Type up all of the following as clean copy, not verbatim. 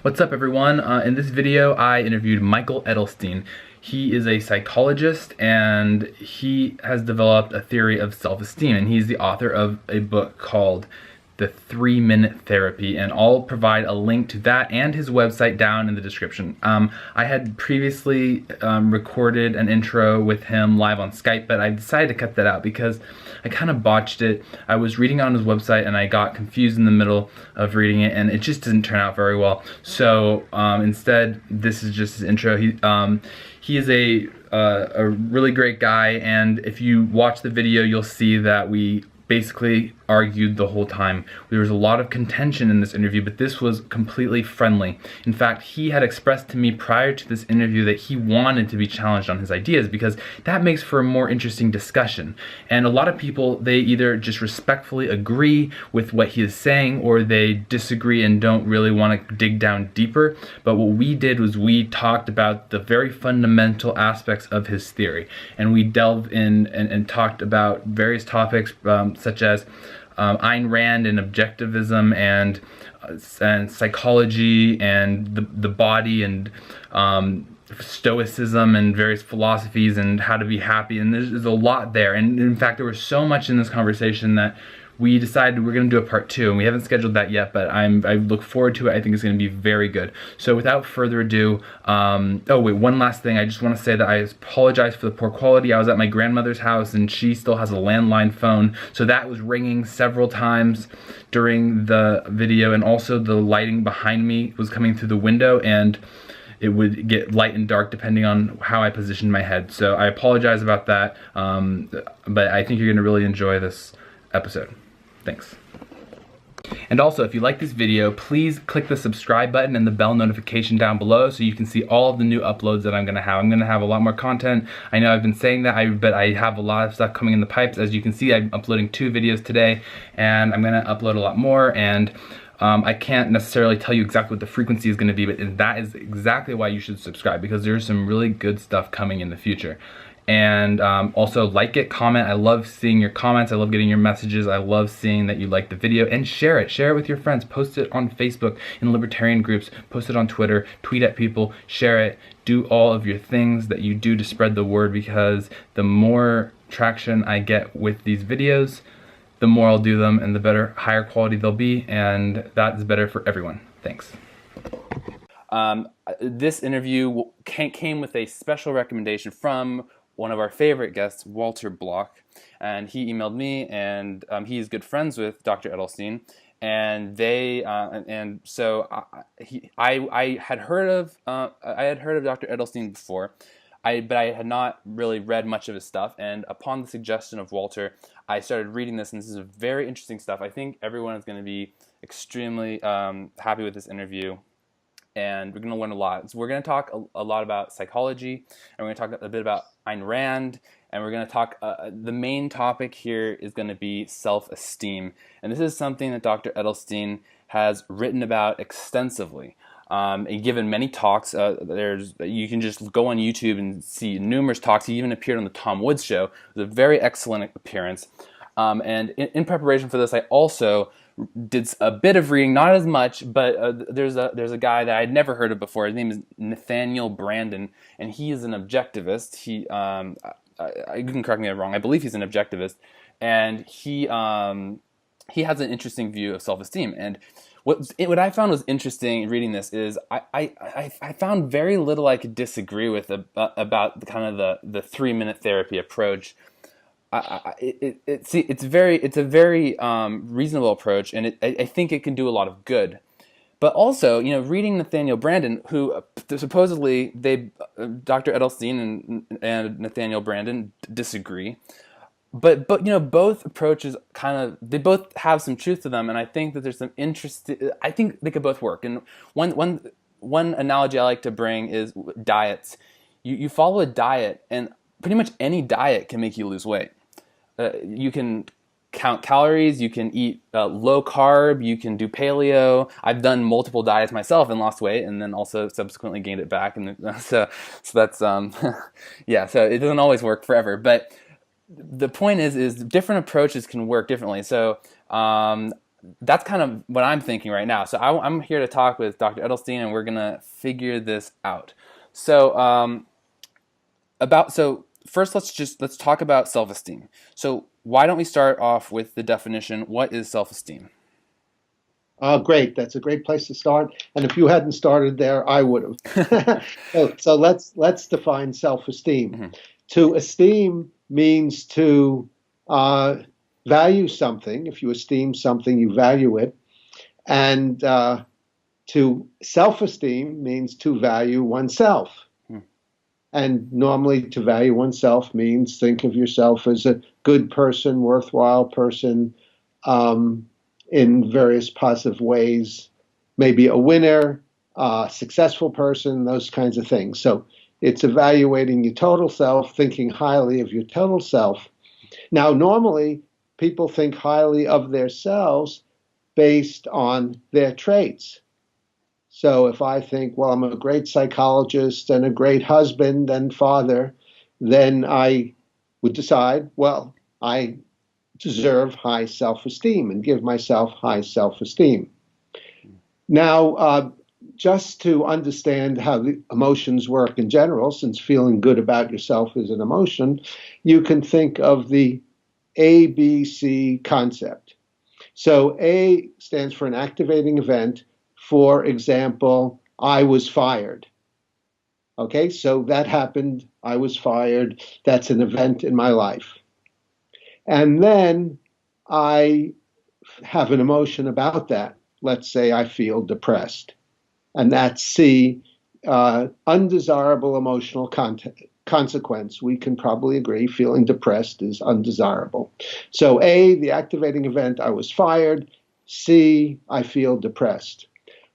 What's up, everyone? In this video I interviewed Michael Edelstein. He is a psychologist and he has developed a theory of self-esteem, and he's the author of a book called The 3-Minute Therapy, and I'll provide a link to that and his website down in the description. I had previously recorded an intro with him live on Skype, but I decided to cut that out because I kind of botched it. I was reading on his website and I got confused in the middle of reading it, and it just didn't turn out very well. So instead, this is just his intro. He is a really great guy, and if you watch the video, you'll see that we basically argued the whole time. There was a lot of contention in this interview, but this was completely friendly. In fact, he had expressed to me prior to this interview that he wanted to be challenged on his ideas because that makes for a more interesting discussion. And a lot of people, they either just respectfully agree with what he is saying or they disagree and don't really want to dig down deeper. But what we did was we talked about the very fundamental aspects of his theory, and we delved in and talked about various topics such as Ayn Rand and objectivism and psychology and the body and stoicism and various philosophies and how to be happy, and there's a lot there. And in fact, there was so much in this conversation that we decided we're going to do a part 2, and we haven't scheduled that yet, but I look forward to it. I think it's going to be very good. So without further ado, oh wait, one last thing. I just want to say that I apologize for the poor quality. I was at my grandmother's house and she still has a landline phone, so that was ringing several times during the video, and also the lighting behind me was coming through the window, and it would get light and dark depending on how I positioned my head. So I apologize about that, but I think you're going to really enjoy this episode. Thanks. And also, if you like this video, please click the subscribe button and the bell notification down below so you can see all of the new uploads that I'm going to have. I'm going to have a lot more content. I know I've been saying that, but I have a lot of stuff coming in the pipes. As you can see, I'm uploading 2 videos today, and I'm going to upload a lot more. And I can't necessarily tell you exactly what the frequency is going to be, but that is exactly why you should subscribe, because there's some really good stuff coming in the future. And also like it, comment. I love seeing your comments. I love getting your messages. I love seeing that you like the video, and share it. Share it with your friends. Post it on Facebook in libertarian groups. Post it on Twitter. Tweet at people. Share it. Do all of your things that you do to spread the word, because the more traction I get with these videos, the more I'll do them and the better, higher quality they'll be, and that is better for everyone. Thanks. This interview came with a special recommendation from one of our favorite guests, Walter Block, and he emailed me, and he's good friends with Dr. Edelstein, and they so I had heard of Dr. Edelstein before, but I had not really read much of his stuff, and upon the suggestion of Walter, I started reading this, and this is very interesting stuff. I think everyone is going to be extremely happy with this interview, and we're going to learn a lot. So we're going to talk a lot about psychology, and we're going to talk a bit about Ayn Rand, and we're going to talk, the main topic here is going to be self-esteem, and this is something that Dr. Edelstein has written about extensively. And given many talks, you can just go on YouTube and see numerous talks. He even appeared on the Tom Woods show. It was a very excellent appearance. And in preparation for this, I also did a bit of reading, not as much, but there's a guy that I'd never heard of before. His name is Nathaniel Branden, and he is an objectivist. You can correct me if I'm wrong. I believe he's an objectivist, and he has an interesting view of self-esteem. And what I found was interesting in reading this is I found very little I could disagree with about kind of the 3-minute therapy approach. It's a very reasonable approach, and I think it can do a lot of good. But also, reading Nathaniel Branden, who supposedly Dr. Edelstein and Nathaniel Branden disagree. But both approaches they both have some truth to them, and I think that there's some I think they could both work. And one analogy I like to bring is diets. You follow a diet, and pretty much any diet can make you lose weight. You can count calories, you can eat low carb, you can do paleo. I've done multiple diets myself and lost weight, and then also subsequently gained it back. And so that's yeah. So it doesn't always work forever, but the point is different approaches can work differently. So that's kind of what I'm thinking right now. So I'm here to talk with Dr. Edelstein, and we're gonna figure this out. So so first let's talk about self-esteem. So why don't we start off with the definition? What is self-esteem? Great. That's a great place to start. And if you hadn't started there, I would have. So let's define self-esteem. Mm-hmm. To esteem means to uh, value something. If you esteem something, you value it. And to self-esteem means to value oneself. And normally, to value oneself means think of yourself as a good person, worthwhile person, um, in various positive ways, maybe a winner, a successful person, those kinds of things. So it's evaluating your total self, thinking highly of your total self. Now, normally, people think highly of themselves based on their traits. So if I think, well, I'm a great psychologist and a great husband and father, then I would decide, well, I deserve high self-esteem and give myself high self-esteem. Now, just to understand how the emotions work in general, since feeling good about yourself is an emotion, you can think of the ABC concept. So A stands for an activating event. For example, I was fired. Okay, so that happened. I was fired. That's an event in my life. And then I have an emotion about that. Let's say I feel depressed. And that's C, undesirable emotional consequence. We can probably agree feeling depressed is undesirable. So A, the activating event, I was fired. C, I feel depressed.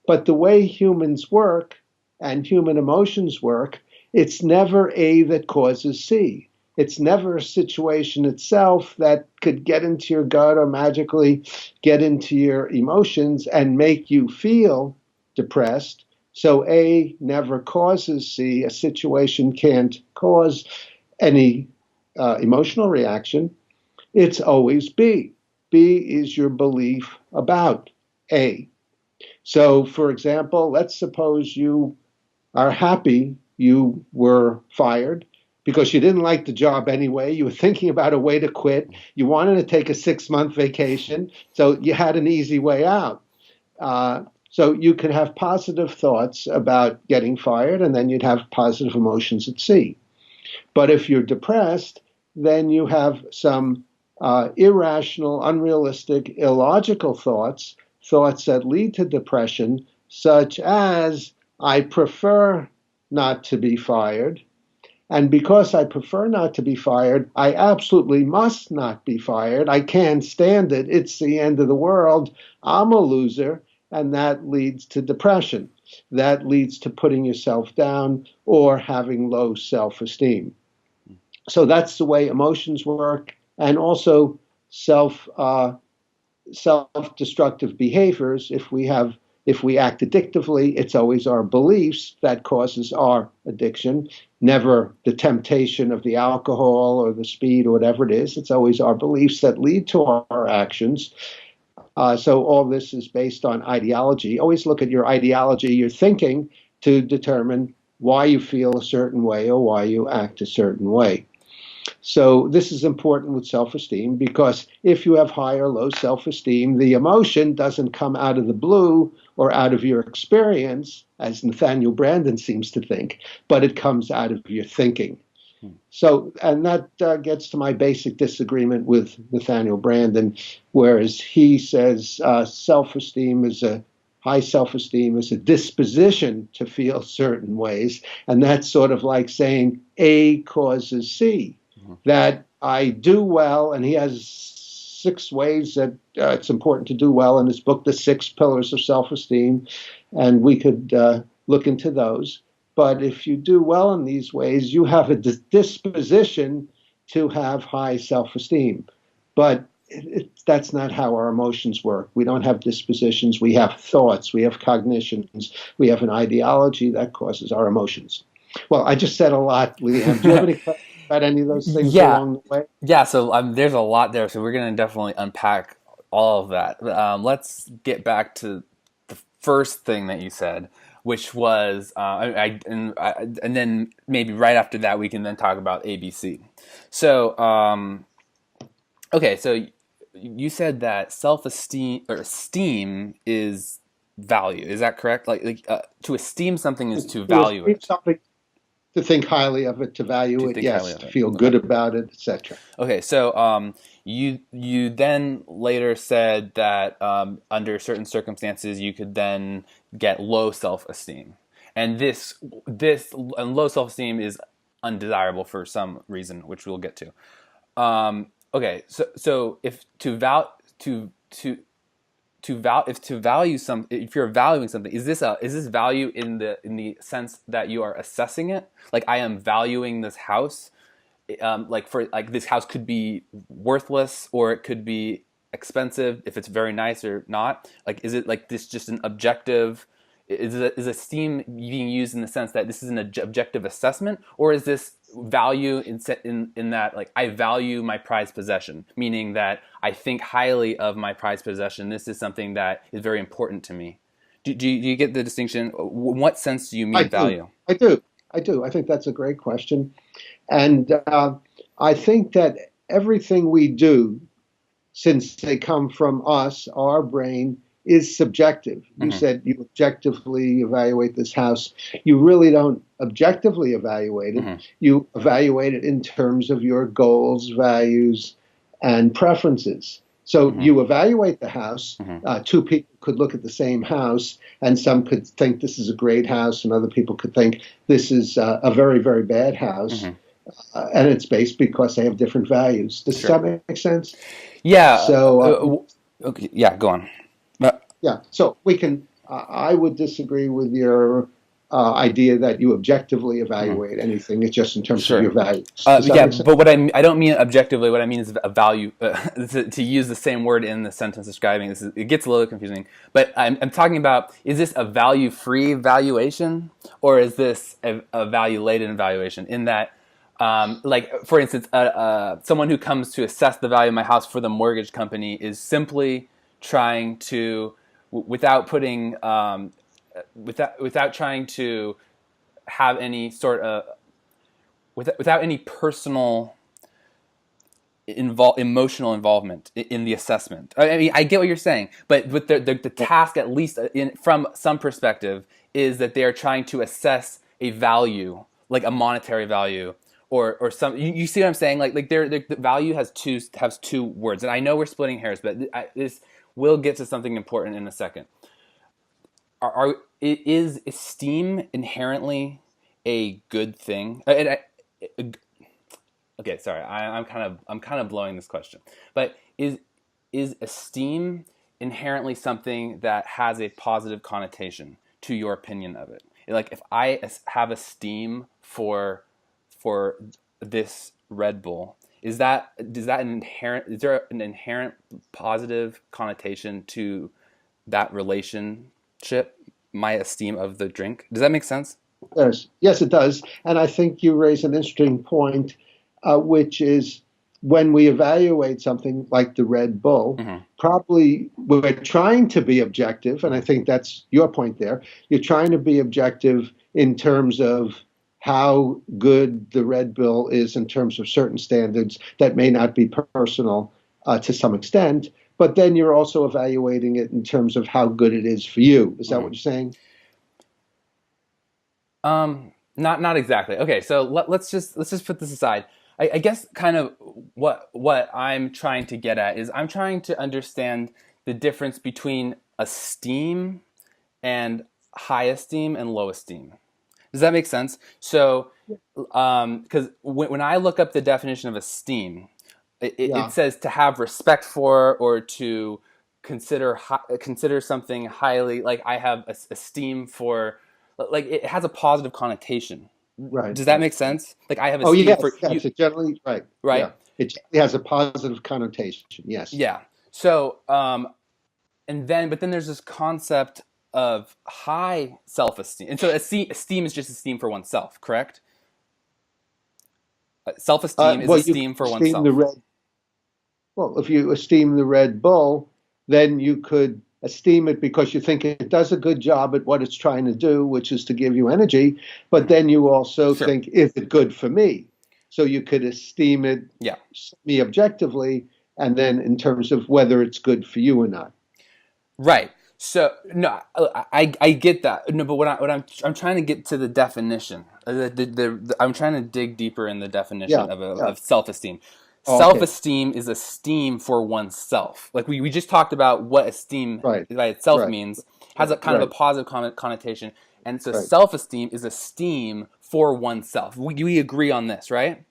But the way humans work and human emotions work, it's never A that causes C. It's never a situation itself that could get into your gut or magically get into your emotions and make you feel depressed. So A never causes C. A situation can't cause any emotional reaction. It's always B. B is your belief about A. So, for example, let's suppose you are happy you were fired because you didn't like the job anyway. You were thinking about a way to quit. You wanted to take a 6-month vacation, so you had an easy way out. So you could have positive thoughts about getting fired, and then you'd have positive emotions at sea. But if you're depressed, then you have some irrational, unrealistic, illogical thoughts, thoughts that lead to depression, such as, I prefer not to be fired. And because I prefer not to be fired, I absolutely must not be fired. I can't stand it. It's the end of the world. I'm a loser. And that leads to depression. That leads to putting yourself down or having low self-esteem. So that's the way emotions work. And also self-destructive behaviors. If we act addictively, it's always our beliefs that causes our addiction, never the temptation of the alcohol or the speed or whatever it is. It's always our beliefs that lead to our actions. So all this is based on ideology. Always look at your ideology, your thinking, to determine why you feel a certain way or why you act a certain way. So this is important with self-esteem because if you have high or low self-esteem, the emotion doesn't come out of the blue or out of your experience, as Nathaniel Branden seems to think, but it comes out of your thinking. So, and that gets to my basic disagreement with Nathaniel Branden, whereas he says high self-esteem is a disposition to feel certain ways, and that's sort of like saying A causes C. That I do well, and he has 6 ways that it's important to do well in his book, The 6 Pillars of Self-Esteem, and we could look into those. But if you do well in these ways, you have a disposition to have high self-esteem. But that's not how our emotions work. We don't have dispositions. We have thoughts. We have cognitions. We have an ideology that causes our emotions. Well, I just said a lot, Liam. Do you have any questions about any of those things Yeah, along the way? yeah. So there's a lot there. So we're gonna definitely unpack all of that. Let's get back to the first thing that you said, which was, and then maybe right after that we can then talk about ABC. So, okay, so you said that self-esteem or esteem is value. Is that correct? To esteem something is to To value esteem it, something, to think highly of it, to to value it, think highly yes, of to it. feel Okay. good about it, etc. Okay, so you then later said that under certain circumstances you could then get low self-esteem, and this and low self-esteem is undesirable for some reason, which we'll get to. Okay, so if to val to val if to value some if you're valuing something, is this value in the sense that you are assessing it? Like I am valuing this house, like this house could be worthless or it could be expensive if it's very nice or not. Like is it like this just an objective? Is esteem being used in the sense that this is an objective assessment, or is this value in that like I value my prized possession, meaning that I think highly of my prized possession. This is something that is very important to me. Do you get the distinction? In what sense do you I mean do, value? I do, I do. I think that's a great question, and I think that everything we do, since they come from us, our brain, is subjective. You Mm-hmm. said you objectively evaluate this house. You really don't objectively evaluate it. Mm-hmm. You evaluate it in terms of your goals, values, and preferences. So Mm-hmm. you evaluate the house. Mm-hmm. Two people could look at the same house, and some could think this is a great house, and other people could think this is a very, very bad house. Mm-hmm. And it's based because they have different values. Does Sure. that make sense? Yeah. So, Okay. Yeah. Go on. yeah, so we can. I would disagree with your idea that you objectively Mhm. evaluate anything. It's just in terms of Sure. your values. Does that Yeah, make sense? but I don't mean objectively. What I mean is a value. To use the same word in the sentence describing this, it gets a little confusing. But I'm talking about: is this a value-free valuation, or is this a value-laden evaluation? In that, like for instance, someone who comes to assess the value of my house for the mortgage company is simply trying to, without putting, without trying to have any sort of without any personal emotional involvement in the assessment. I mean, I get what you're saying, but with the task, at least from some perspective, is that they are trying to assess a value, like a monetary value, or some. You see what I'm saying? Like the value has two words, and I know we're splitting hairs, but this will get to something important in a second. Is esteem inherently a good thing? Okay, sorry, I'm kind of blowing this question, but is esteem inherently something that has a positive connotation to your opinion of it? Like if I have esteem for this Red Bull, is there an inherent positive connotation to that relationship, my esteem of the drink? Does that make sense? Yes, it does. And I think you raise an interesting point, which is when we evaluate something like the Red Bull, Mm-hmm. probably we're trying to be objective. And I think that's your point there. You're trying to be objective in terms of how good the Red Bull is in terms of certain standards that may not be personal to some extent. But then you're also evaluating it in terms of how good it is for you. Is that Mm-hmm. what you're saying? Not exactly. Okay, so let's just put this aside. I guess kind of what I'm trying to get at is I'm trying to understand the difference between esteem and high esteem and low esteem. Does that make sense? So, because when I look up the definition of esteem, it Yeah. says to have respect for or to consider something highly. Like I have esteem for, like it has a positive connotation. Right, Does that right. make sense? Like I have Oh, esteem for yes, you, yes. It generally, right. right? Yeah. It generally has a positive connotation. Yes. Yeah. So, but then there's this concept of high self-esteem, and so esteem is just esteem for oneself, correct? Self-esteem is Well, you can esteem for esteem the oneself. Red. Well, if you esteem the Red Bull, then you could esteem it because you think it does a good job at what it's trying to do, which is to give you energy. But then you also Sure. think, is it good for me? So you could esteem it Yeah. semi-objectively, and then in terms of whether it's good for you or not. Right. So no, I get that. No, but I'm trying to get to the definition. I'm trying to dig deeper in the definition Yeah, of yeah. self-esteem. Okay, Self-esteem is esteem for oneself. Like we just talked about what esteem right, by itself right, means, has a right, kind of a right, positive connotation, and so right. self-esteem is esteem for oneself. We agree on this, right?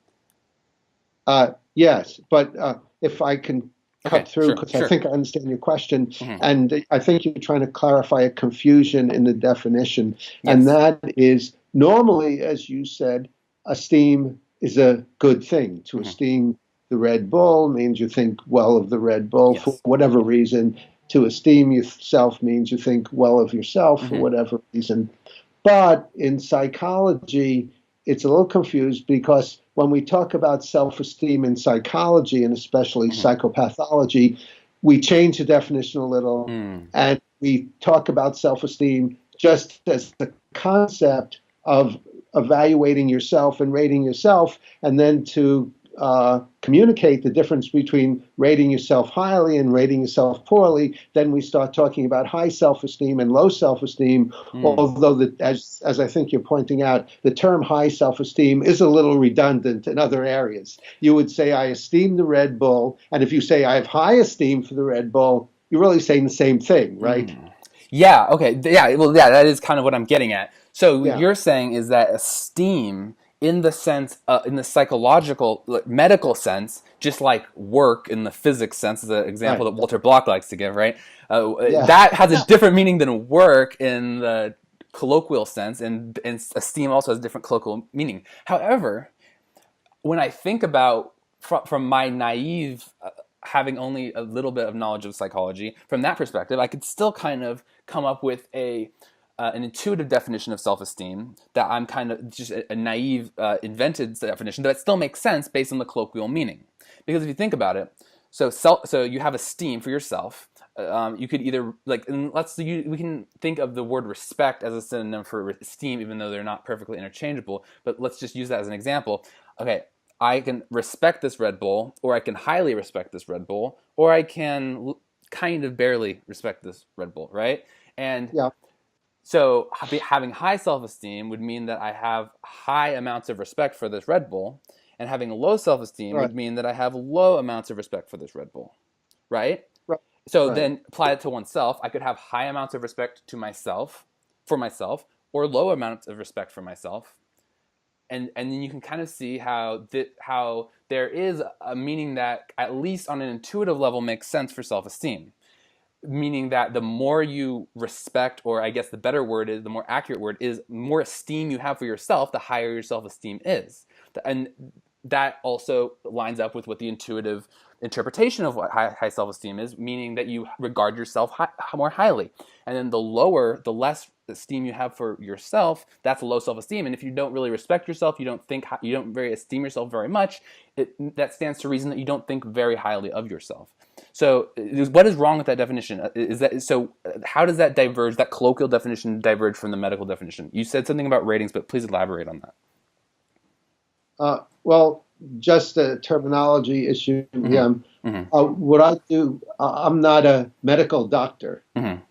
Yes, but if I can cut Okay, through, sure, because I sure. think I understand your question, Hmm. and I think you're trying to clarify a confusion in the definition, and Yes. that is normally, as you said, esteem is a good thing. To Hmm. esteem the Red Bull means you think well of the Red Bull for Yes. whatever reason. To esteem yourself means you think well of yourself for Hmm. whatever reason. But in psychology, it's a little confused because when we talk about self esteem in psychology and especially Hmm. psychopathology, we change the definition a little Mm. and we talk about self esteem just as the concept of evaluating yourself and rating yourself, and then to communicate the difference between rating yourself highly and rating yourself poorly, then we start talking about high self-esteem and low self-esteem. Mm. Although, as I think you're pointing out, the term high self-esteem is a little redundant in other areas. You would say, I esteem the Red Bull. And if you say, I have high esteem for the Red Bull, you're really saying the same thing, right? Mm. Yeah, okay. Yeah, well, yeah, that is kind of what I'm getting at. So what Yeah, you're saying is that esteem in the sense, in the psychological, like, medical sense, just like work in the physics sense, is an example right. that Walter Block likes to give, right? Yeah, That has a different meaning than work in the colloquial sense, and esteem also has a different colloquial meaning. However, when I think about from my naive, having only a little bit of knowledge of psychology, from that perspective, I could still kind of come up with an intuitive definition of self-esteem that I'm kind of just a naive, invented definition that still makes sense based on the colloquial meaning. Because if you think about it, so you have esteem for yourself. You could either like, and we can think of the word respect as a synonym for esteem, even though they're not perfectly interchangeable. But let's just use that as an example. Okay, I can respect this Red Bull, or I can highly respect this Red Bull, or I can kind of barely respect this Red Bull, right? And yeah, so having high self-esteem would mean that I have high amounts of respect for this Red Bull, and having low self-esteem right, would mean that I have low amounts of respect for this Red Bull, right? right, So right. then apply it to oneself. I could have high amounts of respect to myself, for myself, or low amounts of respect for myself, and then you can kind of see how there is a meaning that at least on an intuitive level makes sense for self-esteem, meaning that the more you respect, or I guess the better word is, the more accurate word is, more esteem you have for yourself, the higher your self-esteem is. And that also lines up with what the intuitive interpretation of what high self-esteem is, meaning that you regard yourself more highly. And then the less esteem you have for yourself, that's low self-esteem. And if you don't really respect yourself, you don't very esteem yourself very much, that stands to reason that you don't think very highly of yourself. So, what is wrong with that definition? Is that so? How does that diverge? That colloquial definition diverge from the medical definition? You said something about ratings, but please elaborate on that. Well, just a terminology issue. Mm-hmm. Mm-hmm. What I do, I'm not a medical doctor. Mm-hmm.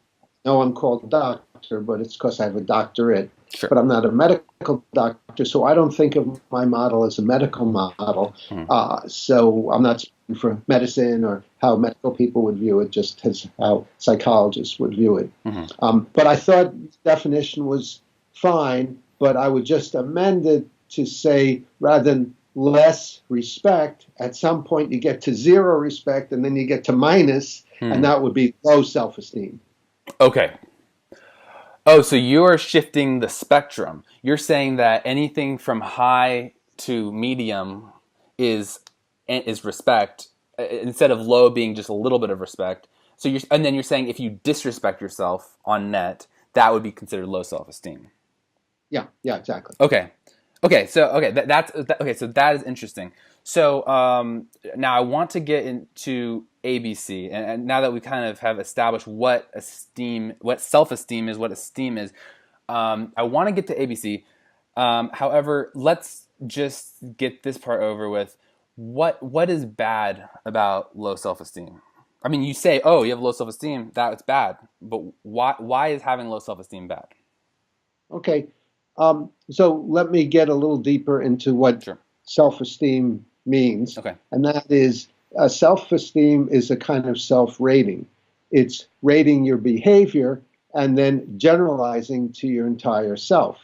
No, I'm called doctor, but it's because I have a doctorate. Sure. But I'm not a medical doctor, so I don't think of my model as a medical model. Mm-hmm. So I'm not speaking for medicine or how medical people would view it, just as how psychologists would view it. Mm-hmm. But I thought the definition was fine, but I would just amend it to say, rather than less respect, at some point you get to zero respect, and then you get to minus, and that would be low self-esteem. Okay. Oh, so you're shifting the spectrum. You're saying that anything from high to medium is respect, instead of low being just a little bit of respect. And then you're saying if you disrespect yourself on net, that would be considered low self-esteem. Yeah, yeah, exactly. Okay. Okay, so okay, so that is interesting. So now I want to get into ABC, and now that we kind of have established what self-esteem is, what esteem is, I want to get to ABC. However, let's just get this part over with. What is bad about low self-esteem? I mean, you say, oh, you have low self-esteem, that's bad, but why is having low self-esteem bad? Okay. So let me get a little deeper into what Sure. self-esteem means. Okay. And that is self-esteem is a kind of self-rating. It's rating your behavior and then generalizing to your entire self.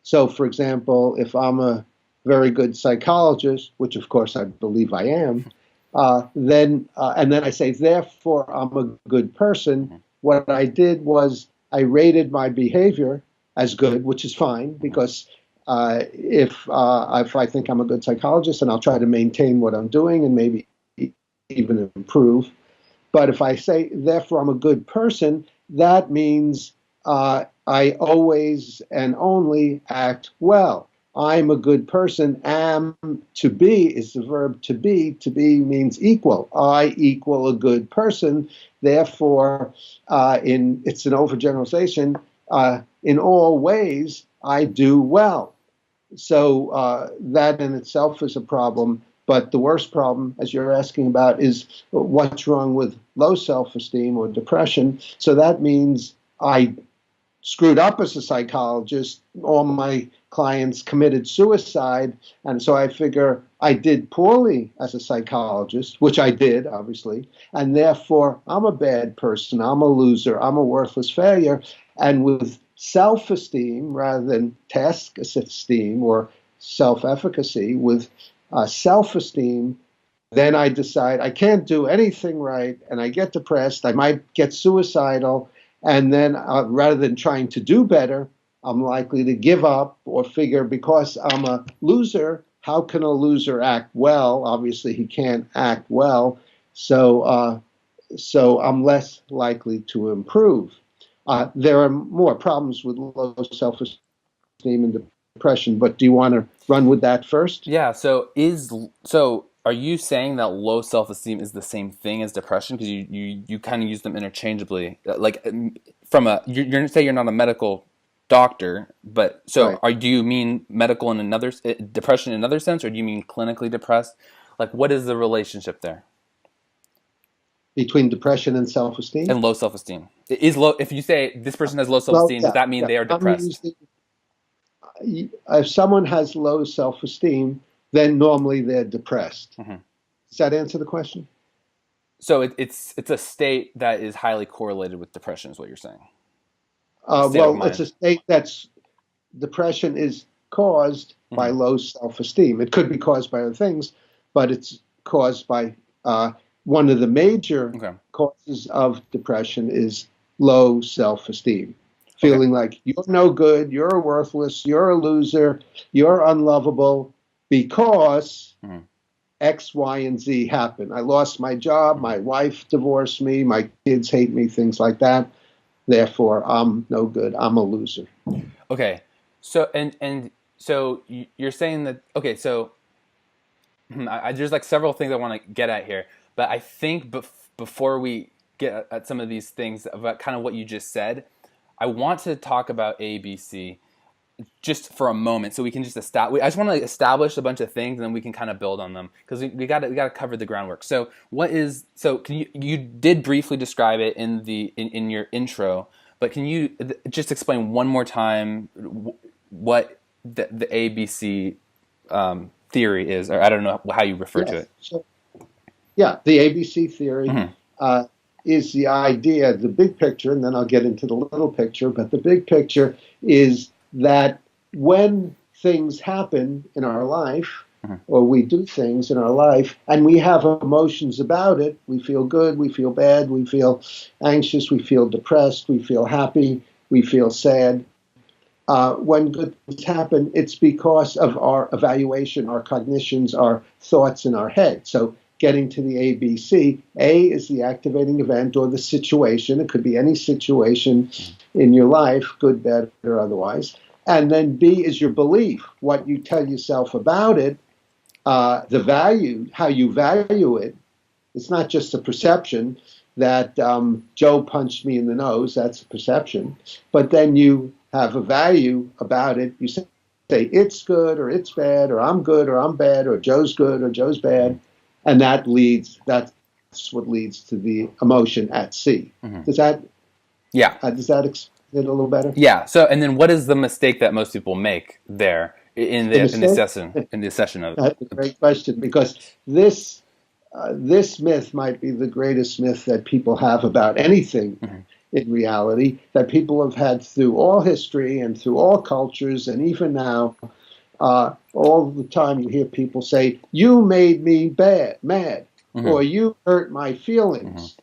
So, for example, if I'm a very good psychologist, which of course I believe I am, then I say, therefore, I'm a good person. What I did was I rated my behavior as good, which is fine, because if I think I'm a good psychologist, and I'll try to maintain what I'm doing and maybe even improve. But if I say, therefore, I'm a good person, that means I always and only act well. I'm a good person. Am, to be, is the verb to be. To be means equal. I equal a good person. Therefore, it's an overgeneralization. In all ways, I do well. So that in itself is a problem. But the worst problem, as you're asking about, is what's wrong with low self-esteem or depression. So that means I screwed up as a psychologist. All my clients committed suicide. And so I figure I did poorly as a psychologist, which I did, obviously. And therefore, I'm a bad person. I'm a loser. I'm a worthless failure. And with self-esteem, rather than task esteem or self-efficacy, with self-esteem, then I decide I can't do anything right, and I get depressed. I might get suicidal. And then rather than trying to do better, I'm likely to give up or figure because I'm a loser, how can a loser act well? Obviously, he can't act well. So I'm less likely to improve. There are more problems with low self-esteem and depression, but do you want to run with that first? Yeah. Are you saying that low self-esteem is the same thing as depression? Because you kind of use them interchangeably. Like you're going to say you're not a medical doctor, but Right. do you mean medical in another depression in another sense, or do you mean clinically depressed? Like, what is the relationship there? Between depression and self-esteem? And low self-esteem is low. If you say this person has low Well, self-esteem, does yeah, that mean yeah. they are I'm depressed? using, if someone has low self-esteem, then normally they're depressed. Mm-hmm. Does that answer the question? So it's a state that is highly correlated with depression, is what you're saying. Well, it's a state that's depression is caused by low self-esteem. It could be caused by other things, but it's caused by one of the major causes of depression is low self-esteem. Feeling like you're no good, you're worthless, you're a loser, you're unlovable because X, Y, and Z happened. I lost my job, my wife divorced me, my kids hate me, things like that. Therefore, I'm no good. I'm a loser. Okay. So so you're saying that so there's like several things I want to get at here, but I think before we get at some of these things about kind of what you just said, I want to talk about ABC just for a moment, so we can just establish. I just want to establish a bunch of things, and then we can kind of build on them because we got to cover the groundwork. So can you did briefly describe it in your intro, but can you just explain one more time what the ABC theory is, or I don't know how you refer to it. So, the ABC theory is the idea, the big picture, and then I'll get into the little picture, but the big picture is that when things happen in our life, or we do things in our life, and we have emotions about it, we feel good, we feel bad, we feel anxious, we feel depressed, we feel happy, we feel sad. When good things happen, it's because of our evaluation, our cognitions, our thoughts in our head. So getting to the ABC, A is the activating event or the situation. It could be any situation in your life, good, bad, or otherwise. And then B is your belief, what you tell yourself about it, the value, how you value it. It's not just a perception that Joe punched me in the nose. That's a perception. But then you have a value about it. You say it's good or it's bad, or I'm good or I'm bad, or Joe's good or Joe's bad. And that's what leads to the emotion at C. Mm-hmm. Does that Yeah. Does that explain it a little better? Yeah. So, and then what is the mistake that most people make there in the session of? That's a great question, because this myth might be the greatest myth that people have about anything in reality, that people have had through all history and through all cultures, and even now, all the time you hear people say, "You made me mad," or "You hurt my feelings."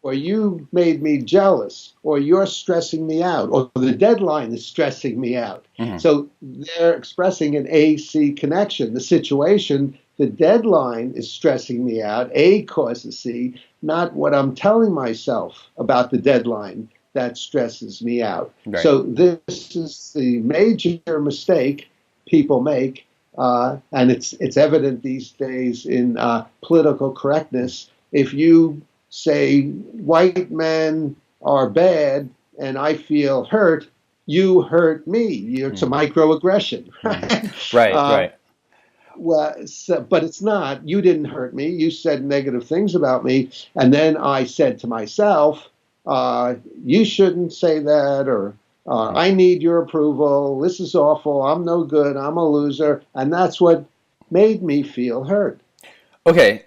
Or you made me jealous, or you're stressing me out, or the deadline is stressing me out. So they're expressing an A-C connection. The situation, the deadline is stressing me out. A causes C, not what I'm telling myself about the deadline that stresses me out. Right. So this is the major mistake people make, and it's evident these days in political correctness. If you say white men are bad and I feel hurt, you hurt me. It's a microaggression, right? Right. Well, but it's not. You didn't hurt me. You said negative things about me. And then I said to myself, you shouldn't say that, or I need your approval. This is awful. I'm no good. I'm a loser. And that's what made me feel hurt. Okay,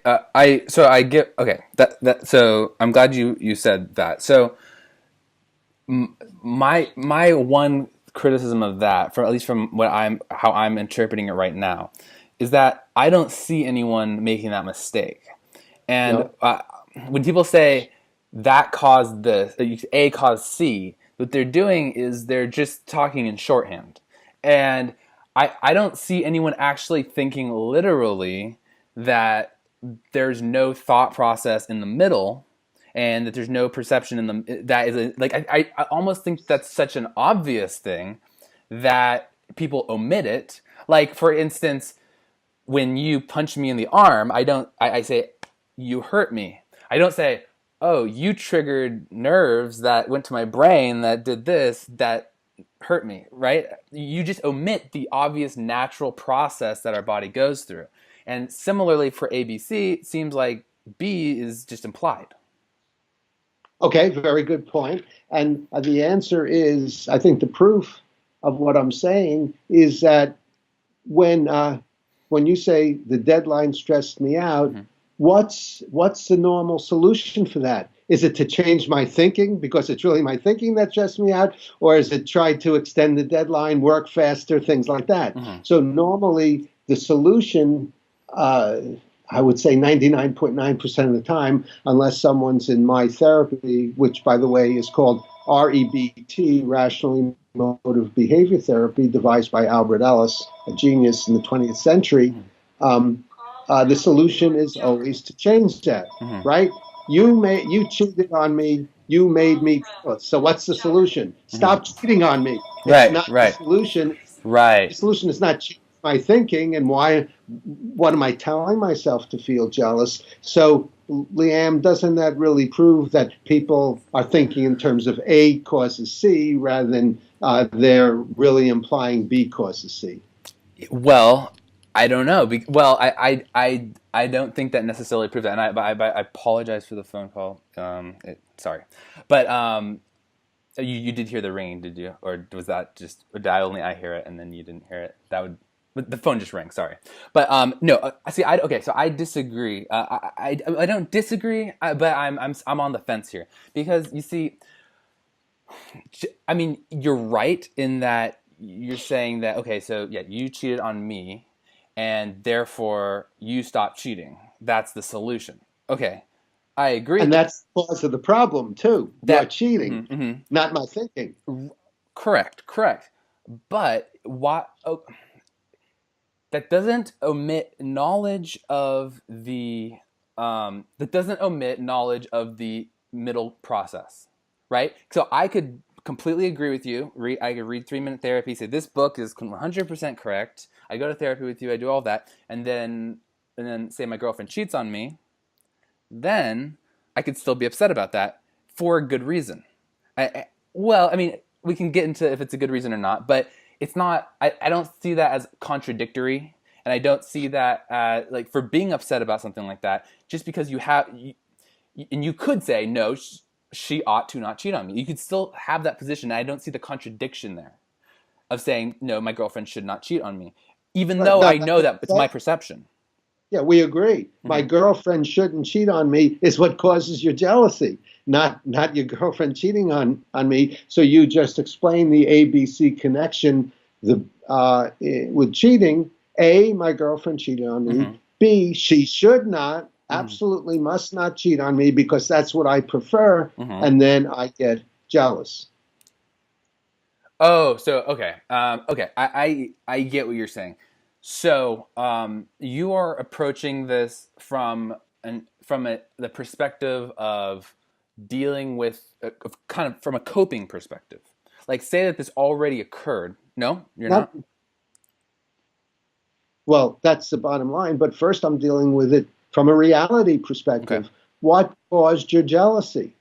so I'm glad you said that. So my one criticism of that, from at least from how I'm interpreting it right now, is that I don't see anyone making that mistake. And when people say that caused this, A caused C, what they're doing is they're just talking in shorthand. And I don't see anyone actually thinking literally that there's no thought process in the middle, and that there's no perception in the that is I almost think that's such an obvious thing that people omit it. Like, for instance, when you punch me in the arm, I say you hurt me. I don't say, oh, you triggered nerves that went to my brain that did this, that hurt me, right? You just omit the obvious natural process that our body goes through. And similarly for ABC, it seems like B is just implied. Okay, very good point. And the answer is, I think the proof of what I'm saying is that when you say the deadline stressed me out, what's the normal solution for that? Is it to change my thinking because it's really my thinking that stressed me out, or is it try to extend the deadline, work faster, things like that? So normally the solution, I would say 99.9% of the time, unless someone's in my therapy, which, by the way, is called REBT, Rational Emotive Behavior Therapy, devised by Albert Ellis, a genius in the 20th century, the solution is always to change that, right? You cheated on me. You made me. So what's the solution? Stop cheating on me. It's not the solution. Right. The solution is not changing my thinking and what am I telling myself to feel jealous? So, Liam, doesn't that really prove that people are thinking in terms of A causes C rather than they're really implying B causes C? Well, I don't know. I don't think that necessarily proves that. And I apologize for the phone call. Sorry, but you did hear the ringing, did you? Or was that just? Or did I hear it and then you didn't hear it? The phone just rang. Sorry, but no. See, so I disagree. I don't disagree, but I'm on the fence here, because you see, I mean, you're right in that you're saying that, okay, so yeah, you cheated on me, and therefore you stop cheating. That's the solution. Okay, I agree. And that's the cause of the problem too. You're cheating, not my thinking. Correct. But what? Oh, that doesn't omit knowledge of the middle process, right? So I could completely agree with you. I could read 3-minute therapy, say this book is 100% correct. I go to therapy with you, I do all that, and then say my girlfriend cheats on me. then I could still be upset about that for a good reason. Well, I mean, we can get into if it's a good reason or not, but it's not. I don't see that as contradictory, and I don't see that like for being upset about something like that. Just because and you could say no, she ought to not cheat on me. You could still have that position. And I don't see the contradiction there of saying no, my girlfriend should not cheat on me, even though I know that it's my perception. Yeah, we agree. My girlfriend shouldn't cheat on me is what causes your jealousy, not your girlfriend cheating on me. So you just explain the ABC connection with cheating. A, my girlfriend cheated on me. B, she should not, absolutely must not cheat on me because that's what I prefer. And then I get jealous. Oh, so okay, okay. I get what you're saying. So you are approaching this from the perspective of dealing with kind of from a coping perspective. Like say that this already occurred. No, you're not. Well, that's the bottom line. But first, I'm dealing with it from a reality perspective. Okay. What caused your jealousy?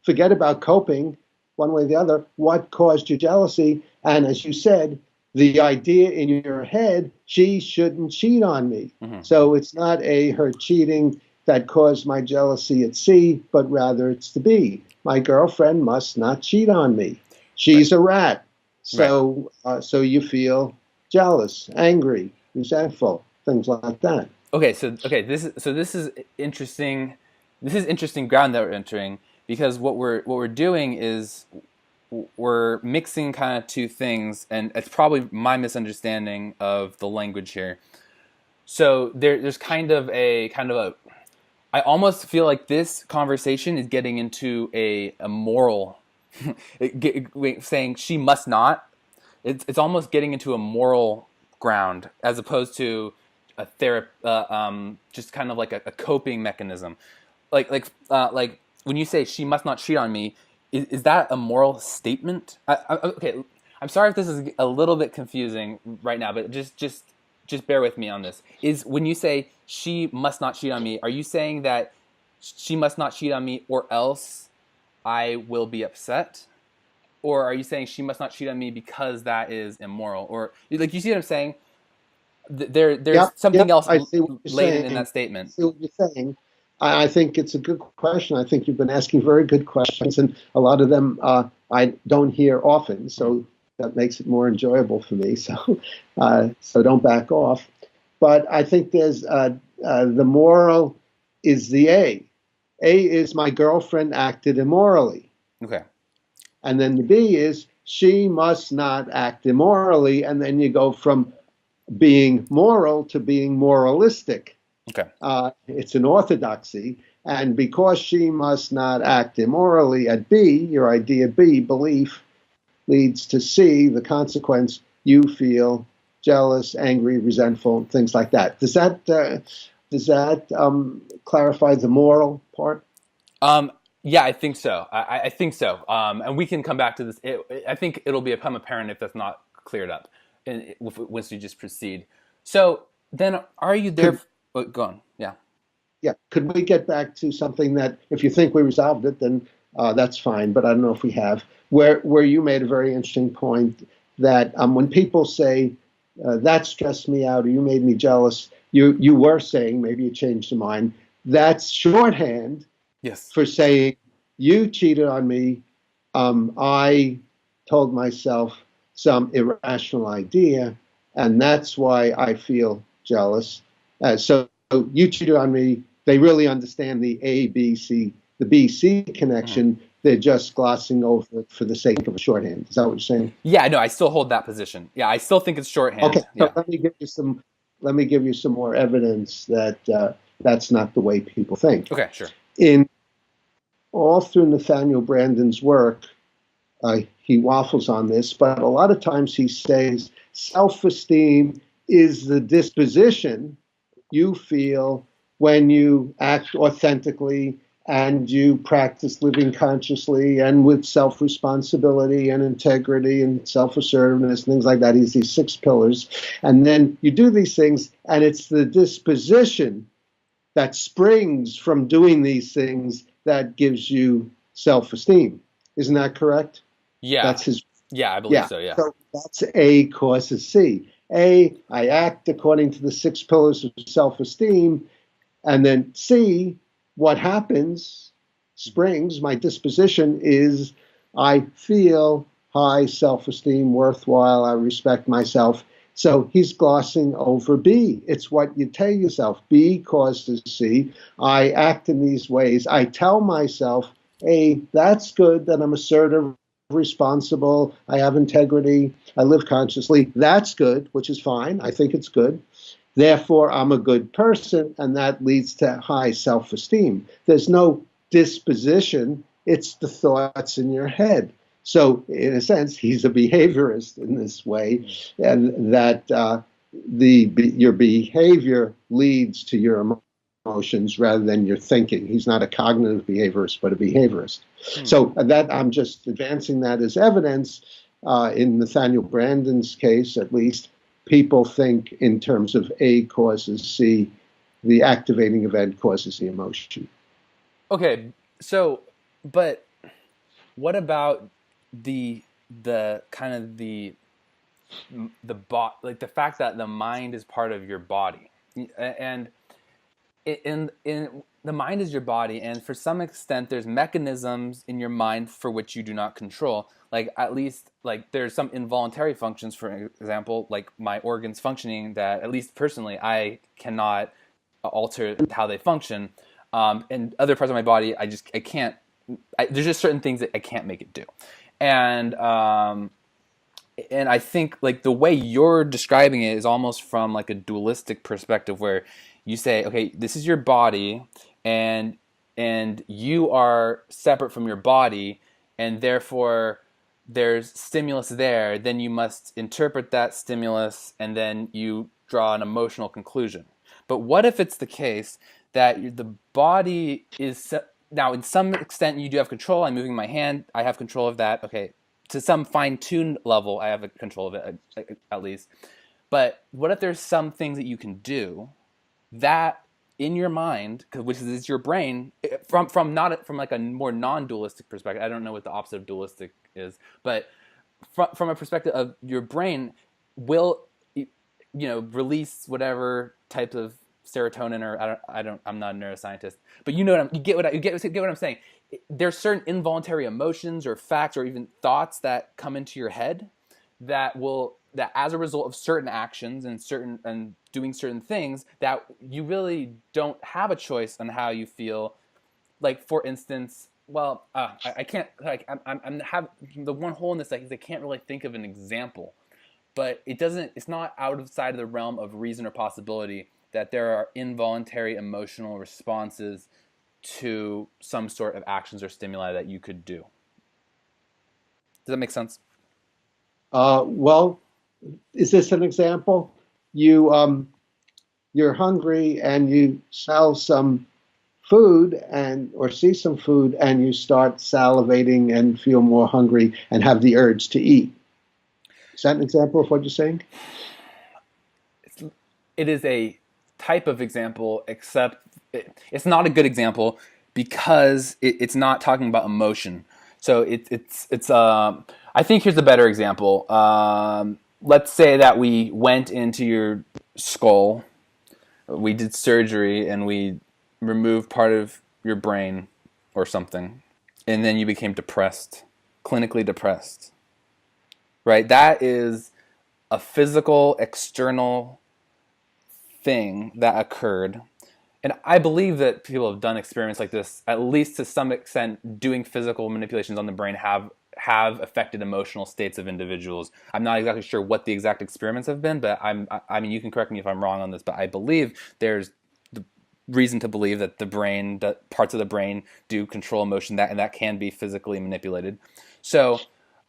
Forget about coping, one way or the other. What caused your jealousy? And as you said, the idea in your head, she shouldn't cheat on me. So it's not her cheating that caused my jealousy at C, but rather it's the B. My girlfriend must not cheat on me. She's a rat. So so you feel jealous, angry, resentful, things like that. Okay, so this is interesting. This is interesting ground that we're entering because what we're doing is we're mixing kind of two things, and it's probably my misunderstanding of the language here. So there's kind of a I almost feel like this conversation is getting into a moral, saying she must not. It's almost getting into a moral ground as opposed to a just kind of like a coping mechanism, like when you say she must not cheat on me. Is that a moral statement? Okay, I'm sorry if this is a little bit confusing right now, but just bear with me on this. Is when you say she must not cheat on me, are you saying that she must not cheat on me or else I will be upset? Or are you saying she must not cheat on me because that is immoral? Or like you see what I'm saying? There's something else latent in that statement. I see what you're saying. I think it's a good question. I think you've been asking very good questions, and a lot of them I don't hear often, so that makes it more enjoyable for me. So, so don't back off. But I think there's the moral is the A. A is my girlfriend acted immorally. Okay. And then the B is she must not act immorally, and then you go from being moral to being moralistic. Okay. It's an orthodoxy, and because she must not act immorally at B, your idea B, belief, leads to C, the consequence, you feel jealous, angry, resentful, things like that. Does that clarify the moral part? Yeah, I think so. I think so. And we can come back to this. I think it'll become apparent if that's not cleared up once you just proceed. So then are you there? Go on. Yeah. Yeah. Could we get back to something that if you think we resolved it, then that's fine. But I don't know if we have. Where you made a very interesting point that when people say that stressed me out or you made me jealous, you were saying, maybe you changed your mind, that's shorthand. Yes. For saying you cheated on me, I told myself some irrational idea, and that's why I feel jealous. So you cheated on me. They really understand the A, B, C, the B, C connection. They're just glossing over it for the sake of a shorthand. Is that what you're saying? Yeah, no, I still hold that position. Yeah, I still think it's shorthand. Okay, yeah. So let me give you some more evidence that that's not the way people think. Okay, sure. In all through Nathaniel Branden's work, he waffles on this, but a lot of times he says self-esteem is the disposition you feel when you act authentically and you practice living consciously and with self-responsibility and integrity and self-assertiveness, things like that. He's these 6 pillars. And then you do these things, and it's the disposition that springs from doing these things that gives you self-esteem. Isn't that correct? Yeah. That's his. Yeah, I believe Yeah. so. Yeah. So that's A causes C. A, I act according to the 6 pillars of self-esteem. And then C, what happens, springs, my disposition is I feel high self-esteem, worthwhile, I respect myself. So he's glossing over B. It's what you tell yourself. B causes C. I act in these ways. I tell myself, A, that's good that I'm assertive, responsible, I have integrity, I live consciously. That's good, which is fine. I think it's good. Therefore, I'm a good person, and that leads to high self-esteem. There's no disposition, it's the thoughts in your head. So, in a sense, he's a behaviorist in this way, and that your behavior leads to your emotions rather than your thinking. He's not a cognitive behaviorist, but a behaviorist. So that I'm just advancing that as evidence. In Nathaniel Branden's case, at least, people think in terms of A causes C, the activating event causes the emotion. Okay, so, but what about the kind of like the fact that the mind is part of your body, and in the mind is your body, and for some extent there's mechanisms in your mind for which you do not control, like at least like there's some involuntary functions, for example, like my organs functioning, that at least personally I cannot alter how they function, and other parts of my body I can't, there's just certain things that I can't make it do. And I think like the way you're describing it is almost from like a dualistic perspective, where you say, okay, this is your body, and you are separate from your body, and therefore there's stimulus there. Then you must interpret that stimulus, and then you draw an emotional conclusion. But what if it's the case that the body is now, in some extent, you do have control. I'm moving my hand. I have control of that. Okay, to some fine-tuned level, I have control of it, at least. But what if there's some things that you can do that in your mind, which is your brain, from like a more non-dualistic perspective. I don't know what the opposite of dualistic is, but from a perspective of your brain will, release whatever types of serotonin, or I'm not a neuroscientist, but you get what I'm saying. There's certain involuntary emotions or facts or even thoughts that come into your head that as a result of certain actions and doing certain things, that you really don't have a choice on how you feel. Like, for instance, well, I can't, like, I'm have the one hole in this, like, is I can't really think of an example, but it's not outside of the realm of reason or possibility that there are involuntary emotional responses to some sort of actions or stimuli that you could do. Does that make sense? Well, is this an example? You're hungry and you smell some food or see some food and you start salivating and feel more hungry and have the urge to eat. Is that an example of what you're saying? It is a type of example, except it's not a good example because it's not talking about emotion. So I think here's a better example. Let's say that we went into your skull, we did surgery, and we removed part of your brain or something, and then you became depressed, clinically depressed, right? That is a physical, external thing that occurred. And I believe that people have done experiments like this, at least to some extent, doing physical manipulations on the brain have affected emotional states of individuals. I'm not exactly sure what the exact experiments have been, but I mean, you can correct me if I'm wrong on this, but I believe there's the reason to believe that that parts of the brain do control emotion, and that can be physically manipulated. So,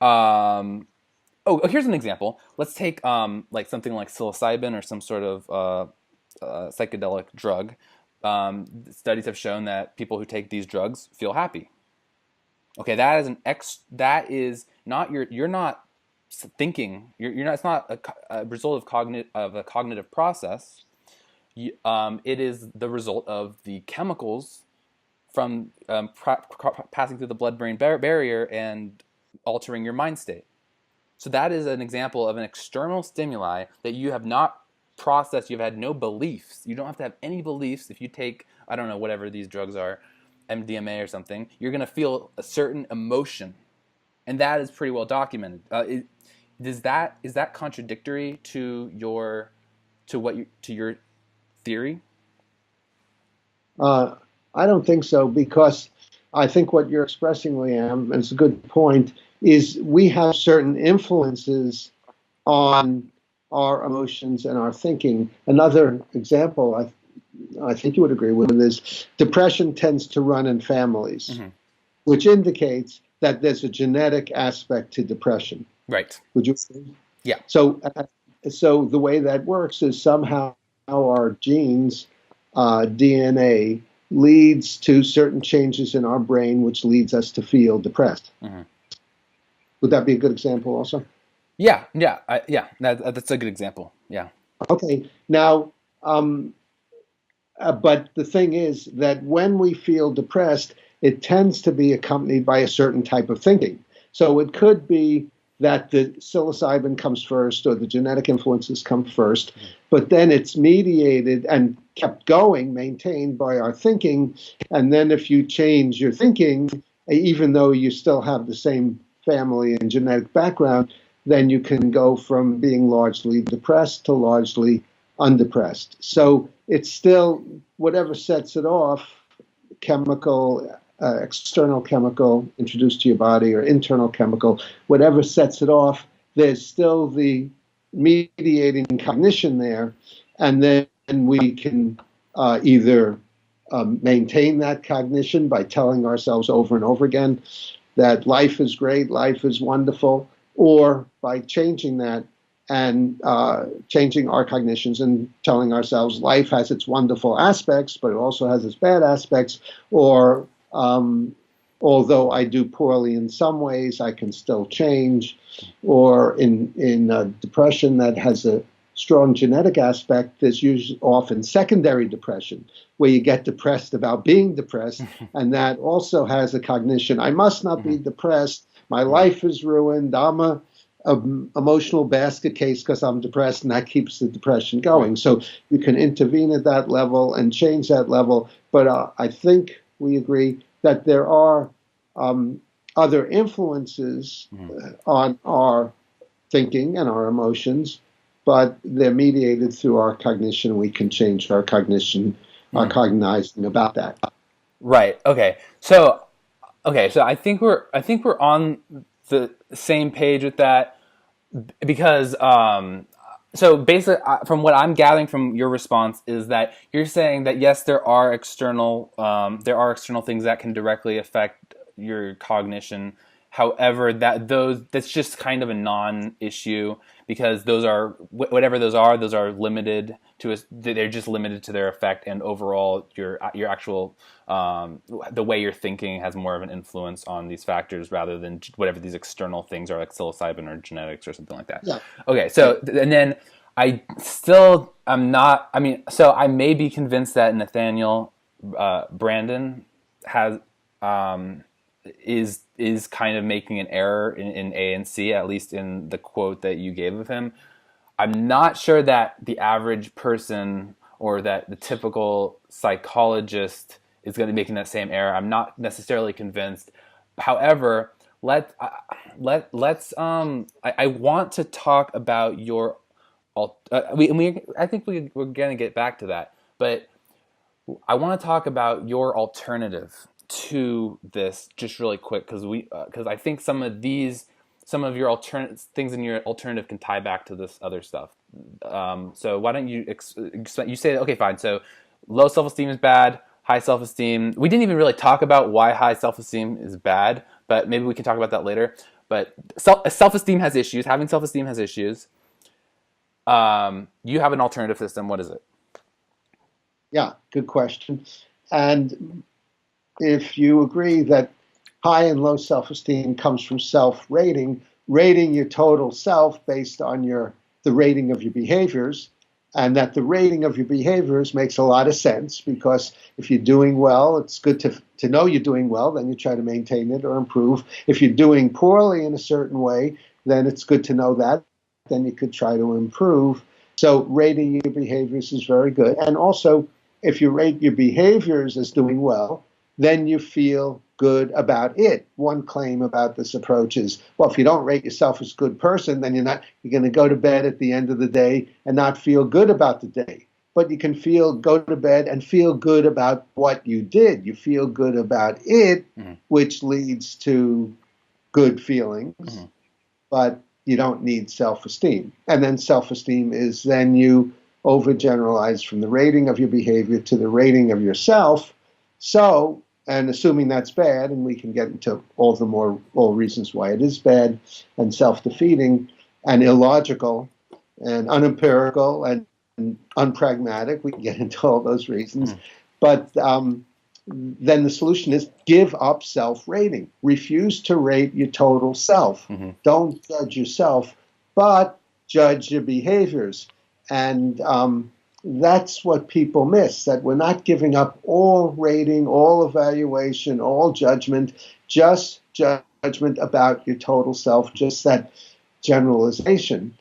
here's an example. Let's take like something like psilocybin or some sort of psychedelic drug. Studies have shown that people who take these drugs feel happy. Okay, that is not you're not thinking. You're not. It's not a result of a cognitive process. it is the result of the chemicals from passing through the blood-brain barrier and altering your mind state. So that is an example of an external stimuli that you have not processed. You've had no beliefs. You don't have to have any beliefs. If you take, I don't know, whatever these drugs are, MDMA or something, you're going to feel a certain emotion. And that is pretty well documented. Is that contradictory to your theory? I don't think so, because I think what you're expressing, Liam, and it's a good point, is we have certain influences on our emotions and our thinking. Another example, I think you would agree with, is depression tends to run in families, mm-hmm. which indicates that there's a genetic aspect to depression. Right. Would you agree? Yeah. So the way that works is somehow our genes, DNA, leads to certain changes in our brain, which leads us to feel depressed. Mm-hmm. Would that be a good example also? Yeah. That's a good example. Yeah. Okay. Now, but the thing is that when we feel depressed, it tends to be accompanied by a certain type of thinking. So it could be that the psilocybin comes first or the genetic influences come first, but then it's mediated and kept going, maintained by our thinking. And then if you change your thinking, even though you still have the same family and genetic background, then you can go from being largely depressed to largely undepressed. So it's still whatever sets it off, chemical, external chemical introduced to your body, or internal chemical, whatever sets it off, there's still the mediating cognition there. And then we can either maintain that cognition by telling ourselves over and over again that life is great, life is wonderful, or by changing that and changing our cognitions and telling ourselves life has its wonderful aspects, but it also has its bad aspects, or although I do poorly in some ways, I can still change, or in depression that has a strong genetic aspect, there's usually often secondary depression, where you get depressed about being depressed, and that also has a cognition. I must not be depressed. My life is ruined. I'm a emotional basket case because I'm depressed, and that keeps the depression going. So you can intervene at that level and change that level. But I think we agree that there are other influences on our thinking and our emotions, but they're mediated through our cognition. We can change our cognition, our cognizing about that. Right. Okay. So I think we're on the same page with that, because so basically, from what I'm gathering from your response, is that you're saying that yes, there are external things that can directly affect your cognition. However, that's just kind of a non-issue, because those are whatever those are limited to they're just limited to their effect, and overall your actual the way you're thinking has more of an influence on these factors rather than whatever these external things are, like psilocybin or genetics or something like that. Yeah. Okay, so and then I'm not. I mean, so I may be convinced that Nathaniel Branden has is kind of making an error in A and C, at least in the quote that you gave of him. I'm not sure that the average person or that the typical psychologist is going to be making that same error. I'm not necessarily convinced. However, I want to talk about your. I think we're going to get back to that, but I want to talk about your alternative to this just really quick, because I think some of your things in your alternative can tie back to this other stuff. So why don't you you say, okay, fine. So low self-esteem is bad. High self-esteem. We didn't even really talk about why high self-esteem is bad, but maybe we can talk about that later. But self-esteem has issues. Having self-esteem has issues. You have an alternative system. What is it? Yeah, good question. And if you agree that high and low self-esteem comes from self-rating, rating your total self based on the rating of your behaviors, and that the rating of your behaviors makes a lot of sense, because if you're doing well, it's good to know you're doing well, then you try to maintain it or improve. If you're doing poorly in a certain way, then it's good to know that, then you could try to improve. So rating your behaviors is very good. And also, if you rate your behaviors as doing well, then you feel good about it. One claim about this approach is, well, if you don't rate yourself as a good person, then you're going to go to bed at the end of the day and not feel good about the day. But you can go to bed and feel good about what you did. You feel good about it, which leads to good feelings, but you don't need self-esteem. And then self-esteem is then you overgeneralize from the rating of your behavior to the rating of yourself. So, and assuming that's bad, and we can get into all reasons why it is bad and self-defeating and illogical and unempirical and unpragmatic, we can get into all those reasons. But then the solution is give up self-rating. Refuse to rate your total self. Don't judge yourself, but judge your behaviors. And that's what people miss, that we're not giving up all rating, all evaluation, all judgment, just judgment about your total self, just that generalization.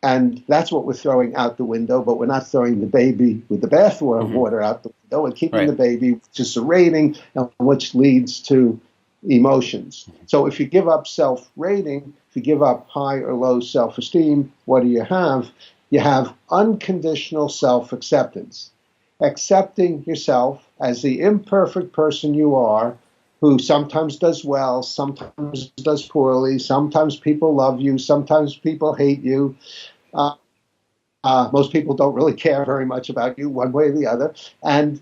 And that's what we're throwing out the window, but we're not throwing the baby with the bathwater out the window. We're keeping the baby just a rating, which leads to emotions. So if you give up self-rating, if you give up high or low self-esteem, what do you have? You have unconditional self-acceptance. Accepting yourself as the imperfect person you are, who sometimes does well, sometimes does poorly, sometimes people love you, sometimes people hate you. Most people don't really care very much about you one way or the other. And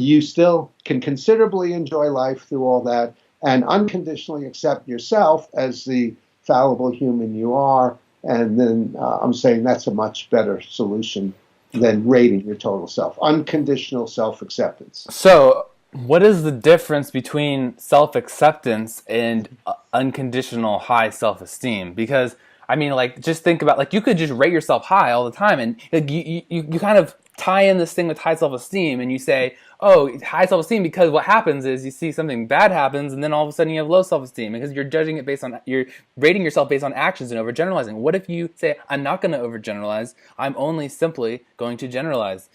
you still can considerably enjoy life through all that and unconditionally accept yourself as the fallible human you are. And then I'm saying that's a much better solution than rating your total self. Unconditional self-acceptance. So what is the difference between self-acceptance and unconditional high self-esteem? Because, I mean, like, just think about, like, you could just rate yourself high all the time, and like, you kind of tie in this thing with high self-esteem, and you say, oh, high self-esteem because what happens is you see something bad happens, and then all of a sudden you have low self-esteem because you're judging it based on, you're rating yourself based on actions and overgeneralizing. What if you say, I'm not going to overgeneralize, I'm only simply going to generalize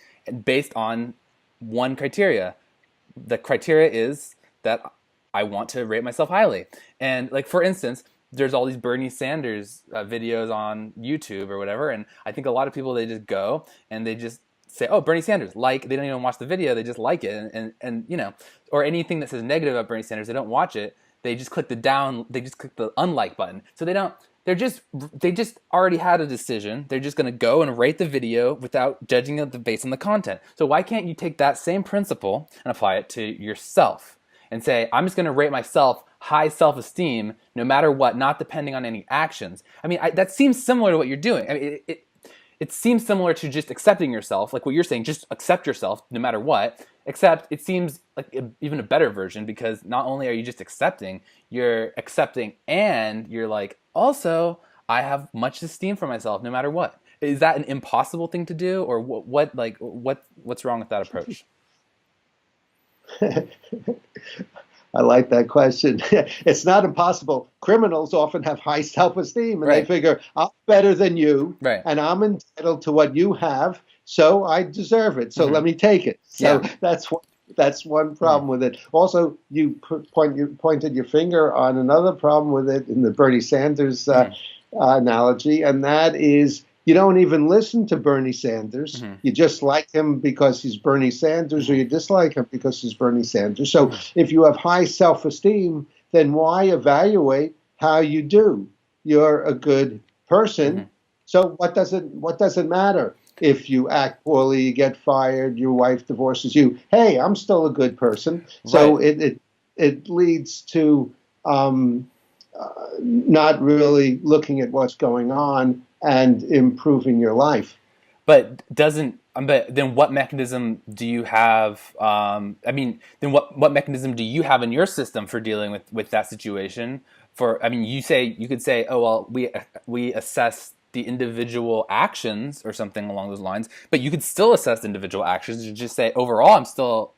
based on one criteria? The criteria is that I want to rate myself highly. And, like, for instance, there's all these Bernie Sanders videos on YouTube or whatever, and I think a lot of people, they just go and they just say, oh, Bernie Sanders, like, they don't even watch the video, they just like it, and you know, or anything that says negative about Bernie Sanders, they don't watch it, they just click the unlike button. So they just already had a decision. They're just going to go and rate the video without judging it based on the content. So why can't you take that same principle and apply it to yourself and say, I'm just going to rate myself high self-esteem no matter what, not depending on any actions? I mean, that seems similar to what you're doing. I mean, it seems similar to just accepting yourself, like what you're saying, just accept yourself no matter what, except it seems like even a better version, because not only are you just accepting, you're accepting and you're like, also, I have much esteem for myself no matter what. Is that an impossible thing to do, or what's wrong with that approach? I like that question. It's not impossible. Criminals often have high self-esteem, and they figure, I'm better than you, and I'm entitled to what you have, so I deserve it. So let me take it. So that's one problem with it. Also, you pointed your finger on another problem with it in the Bernie Sanders analogy, and that is, you don't even listen to Bernie Sanders. You just like him because he's Bernie Sanders, or you dislike him because he's Bernie Sanders. So if you have high self-esteem, then why evaluate how you do? You're a good person. So what does it matter? If you act poorly, you get fired, your wife divorces you. Hey, I'm still a good person. So it leads to not really looking at what's going on and improving your life. But then what mechanism do you have? Then what mechanism do you have in your system for dealing with that situation? You could say, oh well, we assess the individual actions or something along those lines, but you could still assess individual actions and just say overall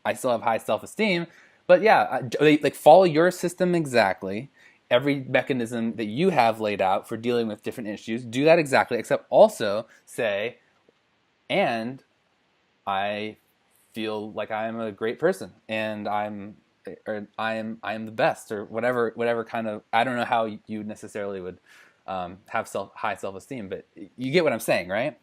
I still have high self-esteem. But yeah, they like follow your system exactly. Every mechanism that you have laid out for dealing with different issues, do that exactly, except also say, and I feel like I am a great person, and I am the best, or whatever kind of, I don't know how you necessarily would have high self-esteem, but you get what I'm saying, right?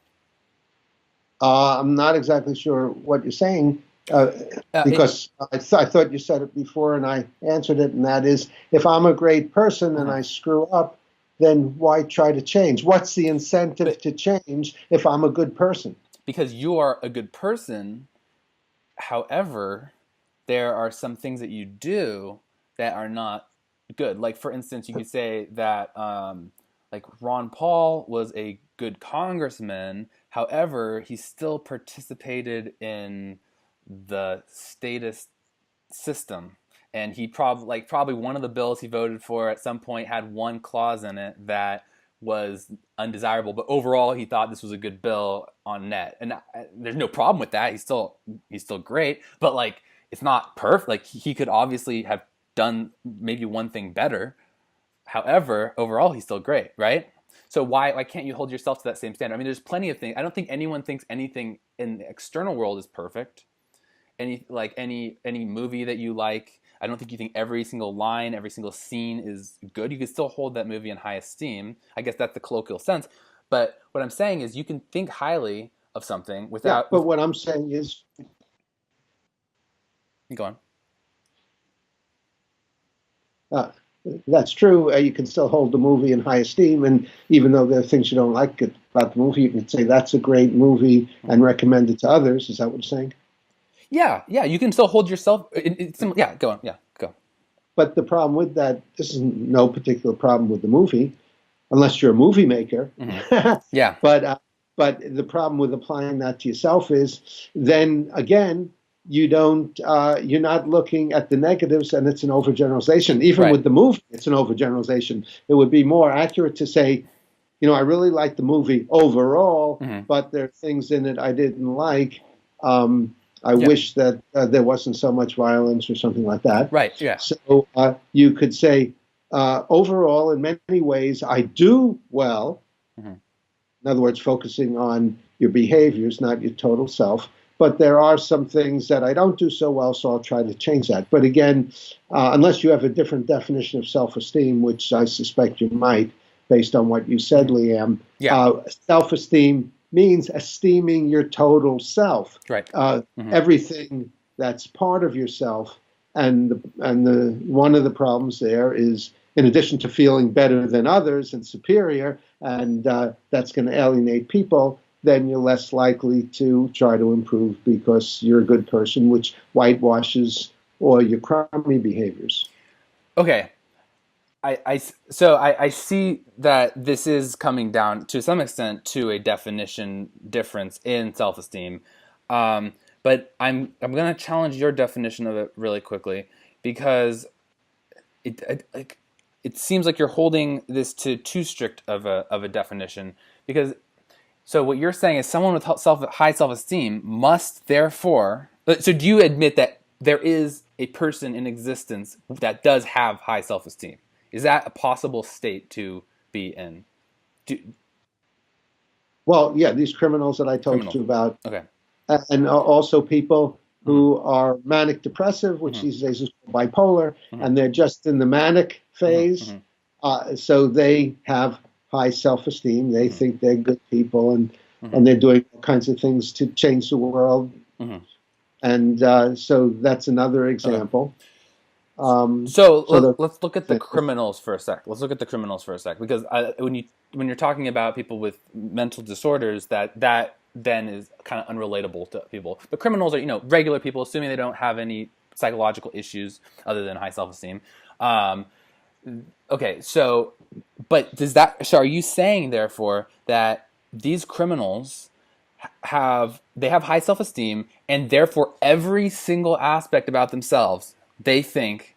I'm not exactly sure what you're saying, because I thought you said it before and I answered it, and that is, if I'm a great person and I screw up, then why try to change? What's the incentive to change if I'm a good person? Because you are a good person. However, there are some things that you do that are not good. Like, for instance, you could say that like Ron Paul was a good congressman. However, he still participated in the statist system, and he probably one of the bills he voted for at some point had one clause in it that was undesirable, but overall he thought this was a good bill on net, and there's no problem with that. He's still great, but like it's not perfect. Like he could obviously have done maybe one thing better. However, overall he's still great, right? So why can't you hold yourself to that same standard? I mean, there's plenty of things. I don't think anyone thinks anything in the external world is perfect. Any movie that you like, I don't think you think every single line, every single scene is good. You can still hold that movie in high esteem. I guess that's the colloquial sense. But what I'm saying is you can think highly of something without... Yeah, but what I'm saying is... Go on. That's true. You can still hold the movie in high esteem, and even though there are things you don't like about the movie, you can say that's a great movie and recommend it to others. Is that what you're saying? Yeah, you can still hold yourself. Yeah, go on. Yeah, go. But the problem with that, this is no particular problem with the movie, unless you're a movie maker. Mm-hmm. Yeah. But the problem with applying that to yourself is, then again, you're not looking at the negatives, and it's an overgeneralization. Even with the movie, it's an overgeneralization. It would be more accurate to say, I really like the movie overall, but there are things in it I didn't like. I wish that there wasn't so much violence or something like that. Right, yeah. So you could say, overall, in many ways, I do well. In other words, focusing on your behaviors, not your total self. But there are some things that I don't do so well, so I'll try to change that. But again, unless you have a different definition of self-esteem, which I suspect you might, based on what you said, Liam, self-esteem means esteeming your total self, right? Everything that's part of yourself, and one of the problems there is, in addition to feeling better than others and superior, and that's going to alienate people, then you're less likely to try to improve because you're a good person, which whitewashes all your crummy behaviors. Okay. So I see that this is coming down to some extent to a definition difference in self-esteem, but I'm going to challenge your definition of it really quickly, because it seems like you're holding this to too strict of a definition. Because so what you're saying is someone with high self-esteem must therefore. So do you admit that there is a person in existence that does have high self-esteem? Is that a possible state to be in? Well, yeah, these criminals that I told you about. Okay. And also people who are manic depressive, which these days is bipolar, and they're just in the manic phase. So they have high self-esteem. They think they're good people, and they're doing all kinds of things to change the world. And so that's another example. Let's look at the criminals for a sec. Because when you're talking about people with mental disorders, that then is kind of unrelatable to people. But criminals are regular people, assuming they don't have any psychological issues other than high self-esteem. Okay, so are you saying therefore that these criminals have high self-esteem, and therefore every single aspect about themselves they think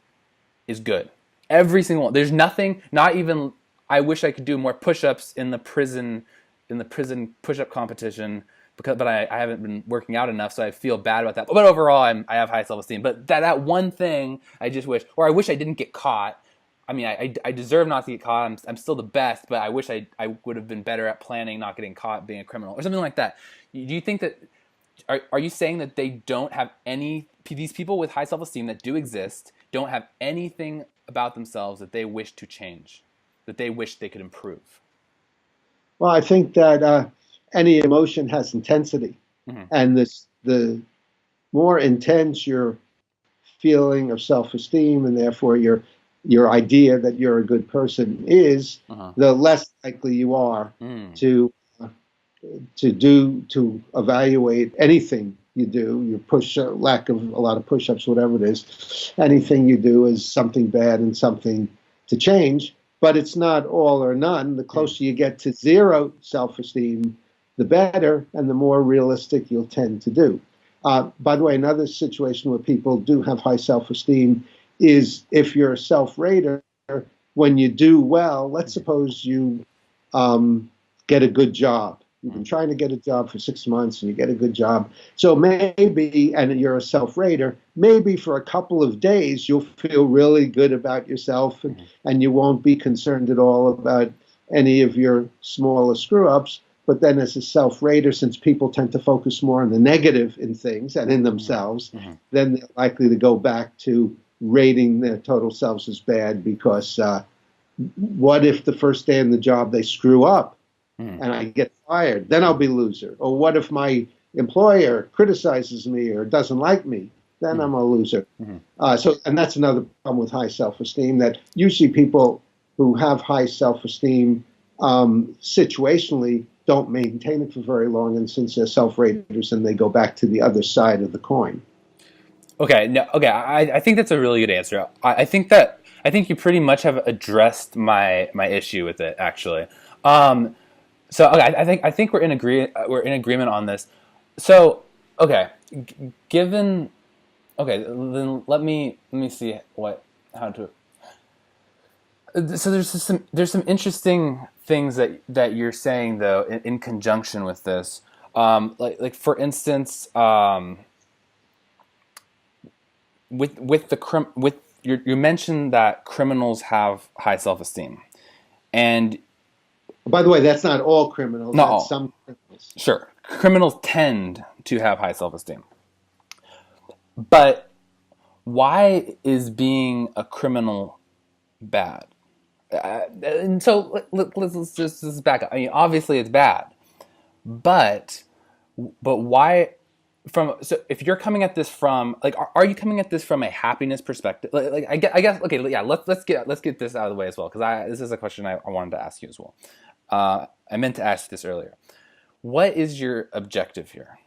is good? Every single one. There's nothing, not even, I wish I could do more push-ups in the prison in the prison push-up competition, but I haven't been working out enough, so I feel bad about that. But overall, I have high self-esteem. But that one thing I just wish, or I wish I didn't get caught. I mean, I deserve not to get caught. I'm still the best, but I wish I would have been better at planning, not getting caught, being a criminal, or something like that. Do you think that, are you saying that they don't have these people with high self-esteem that do exist, don't have anything about themselves that they wish to change, that they wish they could improve? Well, I think that any emotion has intensity, and the more intense your feeling of self-esteem, and therefore your idea that you're a good person is, the less likely you are to evaluate anything you do. Your lack of a lot of push-ups, whatever it is, anything you do is something bad and something to change. But it's not all or none. The closer you get to zero self-esteem, the better, and the more realistic you'll tend to do. By the way, another situation where people do have high self-esteem is if you're a self-rater. When you do well, let's suppose you get a good job. You've been trying to get a job for 6 months and you get a good job. So maybe, and you're a self-rater, maybe for a couple of days you'll feel really good about yourself, and you won't be concerned at all about any of your smaller screw-ups. But then as a self-rater, since people tend to focus more on the negative in things and in themselves, then they're likely to go back to rating their total selves as bad, because what if the first day in the job they screw up and I get fired? Then I'll be a loser. Or what if my employer criticizes me or doesn't like me? Then I'm a loser. And that's another problem with high self-esteem, that usually people who have high self-esteem situationally don't maintain it for very long, and since they're self-raters, and they go back to the other side of the coin. Okay, no, okay, I think that's a really good answer. I think you pretty much have addressed my issue with it, actually. So okay, I think we're in agreement on this. So okay, then let me see how to. So there's some interesting things that you're saying, though, in conjunction with this. Like for instance, you mentioned that criminals have high self-esteem, and by the way, that's not all criminals. Not that's all. Some criminals. Sure, criminals tend to have high self-esteem, but why is being a criminal bad? And so let's just back up. I mean, obviously it's bad, but why? So if you're coming at this from, like, are you coming at this from a happiness perspective? Like I guess okay, yeah. Let's get this out of the way as well, because this is a question I wanted to ask you as well. I meant to ask this earlier. What is your objective here?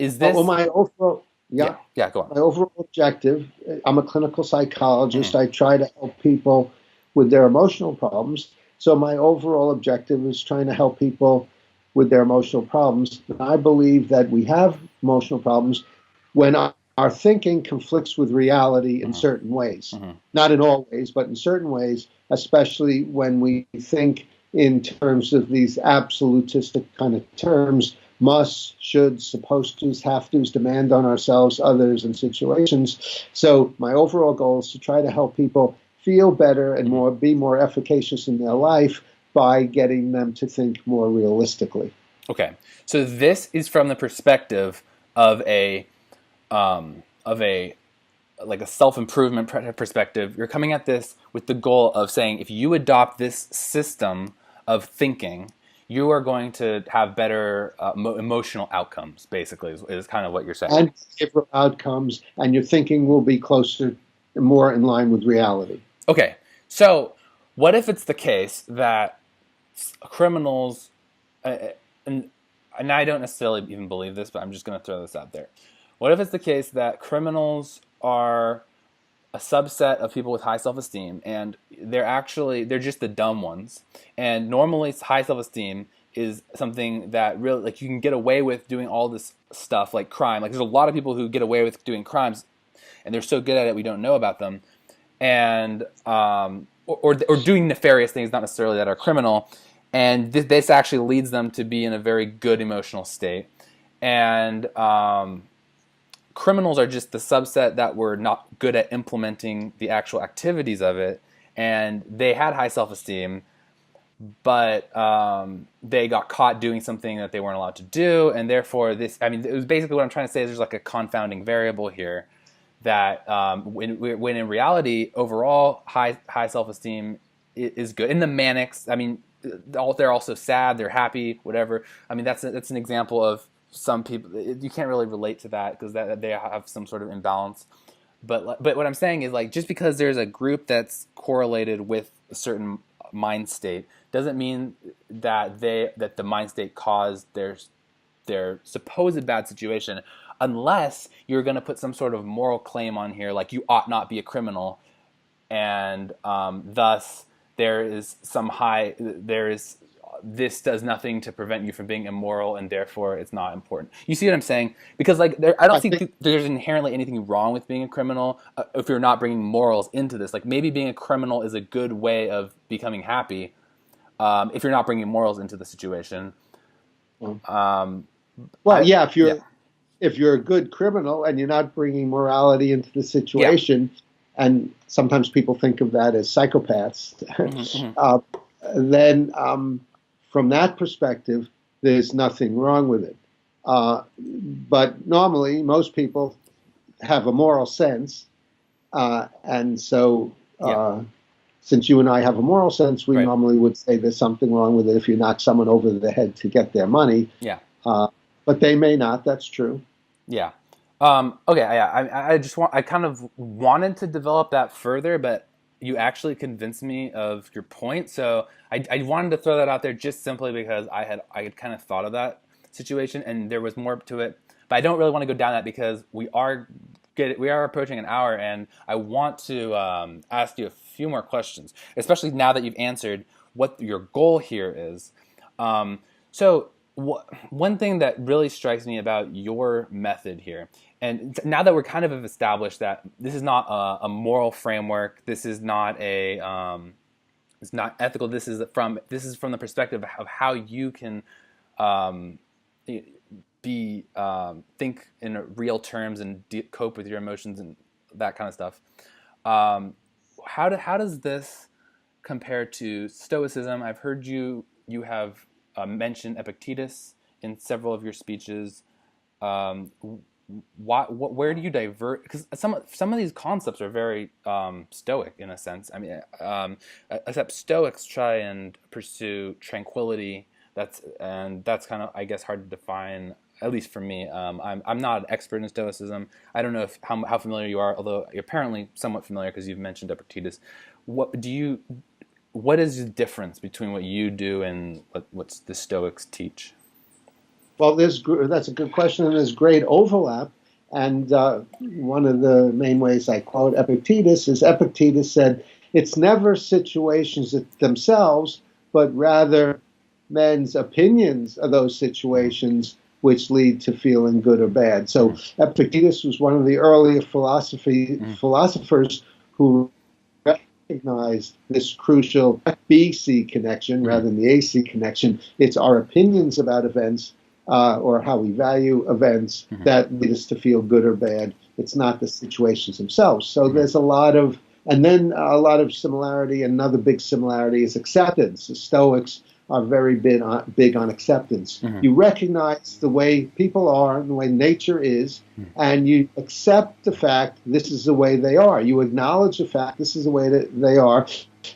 Is this? Well, my overall. Yeah, go on. My overall objective, I'm a clinical psychologist. I try to help people with their emotional problems. So my overall objective is trying to help people with their emotional problems. And I believe that we have emotional problems when our thinking conflicts with reality in certain ways. Not in all ways, but in certain ways, especially when we think in terms of these absolutistic kind of terms: must, should, supposed to's, have to's, demand on ourselves, others, and situations. So my overall goal is to try to help people feel better and be more efficacious in their life by getting them to think more realistically. Okay, so this is from the perspective of a self-improvement perspective. You're coming at this with the goal of saying, if you adopt this system of thinking, you are going to have better emotional outcomes, basically, is kind of what you're saying. And behavioral outcomes, and your thinking will be closer, more in line with reality. Okay, so what if it's the case that criminals, and I don't necessarily even believe this, but I'm just going to throw this out there. What if it's the case that criminals are a subset of people with high self-esteem, and they're just the dumb ones, and normally high self-esteem is something that really, like, you can get away with doing all this stuff like crime. Like, there's a lot of people who get away with doing crimes, and they're so good at it we don't know about them, and or doing nefarious things, not necessarily that are criminal, And this actually leads them to be in a very good emotional state. And criminals are just the subset that were not good at implementing the actual activities of it, and they had high self-esteem, but they got caught doing something that they weren't allowed to do, and therefore this, I mean, it was basically what I'm trying to say is there's like a confounding variable here that when in reality, overall, high self-esteem is good. In the manics, I mean, they're also sad, they're happy, whatever. I mean, that's an example of some people. You can't really relate to that because they have some sort of imbalance. But what I'm saying is, like, just because there's a group that's correlated with a certain mind state doesn't mean that the mind state caused their supposed bad situation, unless you're going to put some sort of moral claim on here, like you ought not be a criminal, and thus this does nothing to prevent you from being immoral, and therefore it's not important. You see what I'm saying? Because like I don't think there's inherently anything wrong with being a criminal if you're not bringing morals into this. Like maybe being a criminal is a good way of becoming happy if you're not bringing morals into the situation. If you're a good criminal and you're not bringing morality into the situation, and sometimes people think of that as psychopaths, then from that perspective, there's nothing wrong with it. But normally, most people have a moral sense, and so since you and I have a moral sense, we normally would say there's something wrong with it if you knock someone over the head to get their money. But they may not. That's true. Yeah. Okay. Yeah. I kind of wanted to develop that further, but you actually convinced me of your point. So I wanted to throw that out there just simply because I had kind of thought of that situation and there was more to it. But I don't really want to go down that because we are approaching an hour, and I want to ask you a few more questions, especially now that you've answered what your goal here is. One thing that really strikes me about your method here, and now that we're kind of established that this is not a moral framework, this is not it's not ethical. This is from the perspective of how you can think in real terms and cope with your emotions and that kind of stuff. How does this compare to Stoicism? I've heard you have mentioned Epictetus in several of your speeches. Where do you divert? Because some of these concepts are very Stoic in a sense. I mean, except Stoics try and pursue tranquility. That's kind of, I guess, hard to define. At least for me, I'm not an expert in Stoicism. I don't know how familiar you are, although you're apparently somewhat familiar because you've mentioned Epictetus. What is the difference between what you do and what the Stoics teach? Well, that's a good question, and there's great overlap. And one of the main ways I quote Epictetus is Epictetus said, "It's never situations themselves, but rather men's opinions of those situations which lead to feeling good or bad." So Epictetus was one of the earlier philosophers who recognized this crucial BC connection rather than the AC connection. It's our opinions about events or how we value events that lead us to feel good or bad. It's not the situations themselves. So there's a lot of similarity. Another big similarity is acceptance. The Stoics are very big on acceptance. You recognize the way people are and the way nature is, and you accept the fact this is the way they are. You acknowledge the fact this is the way that they are,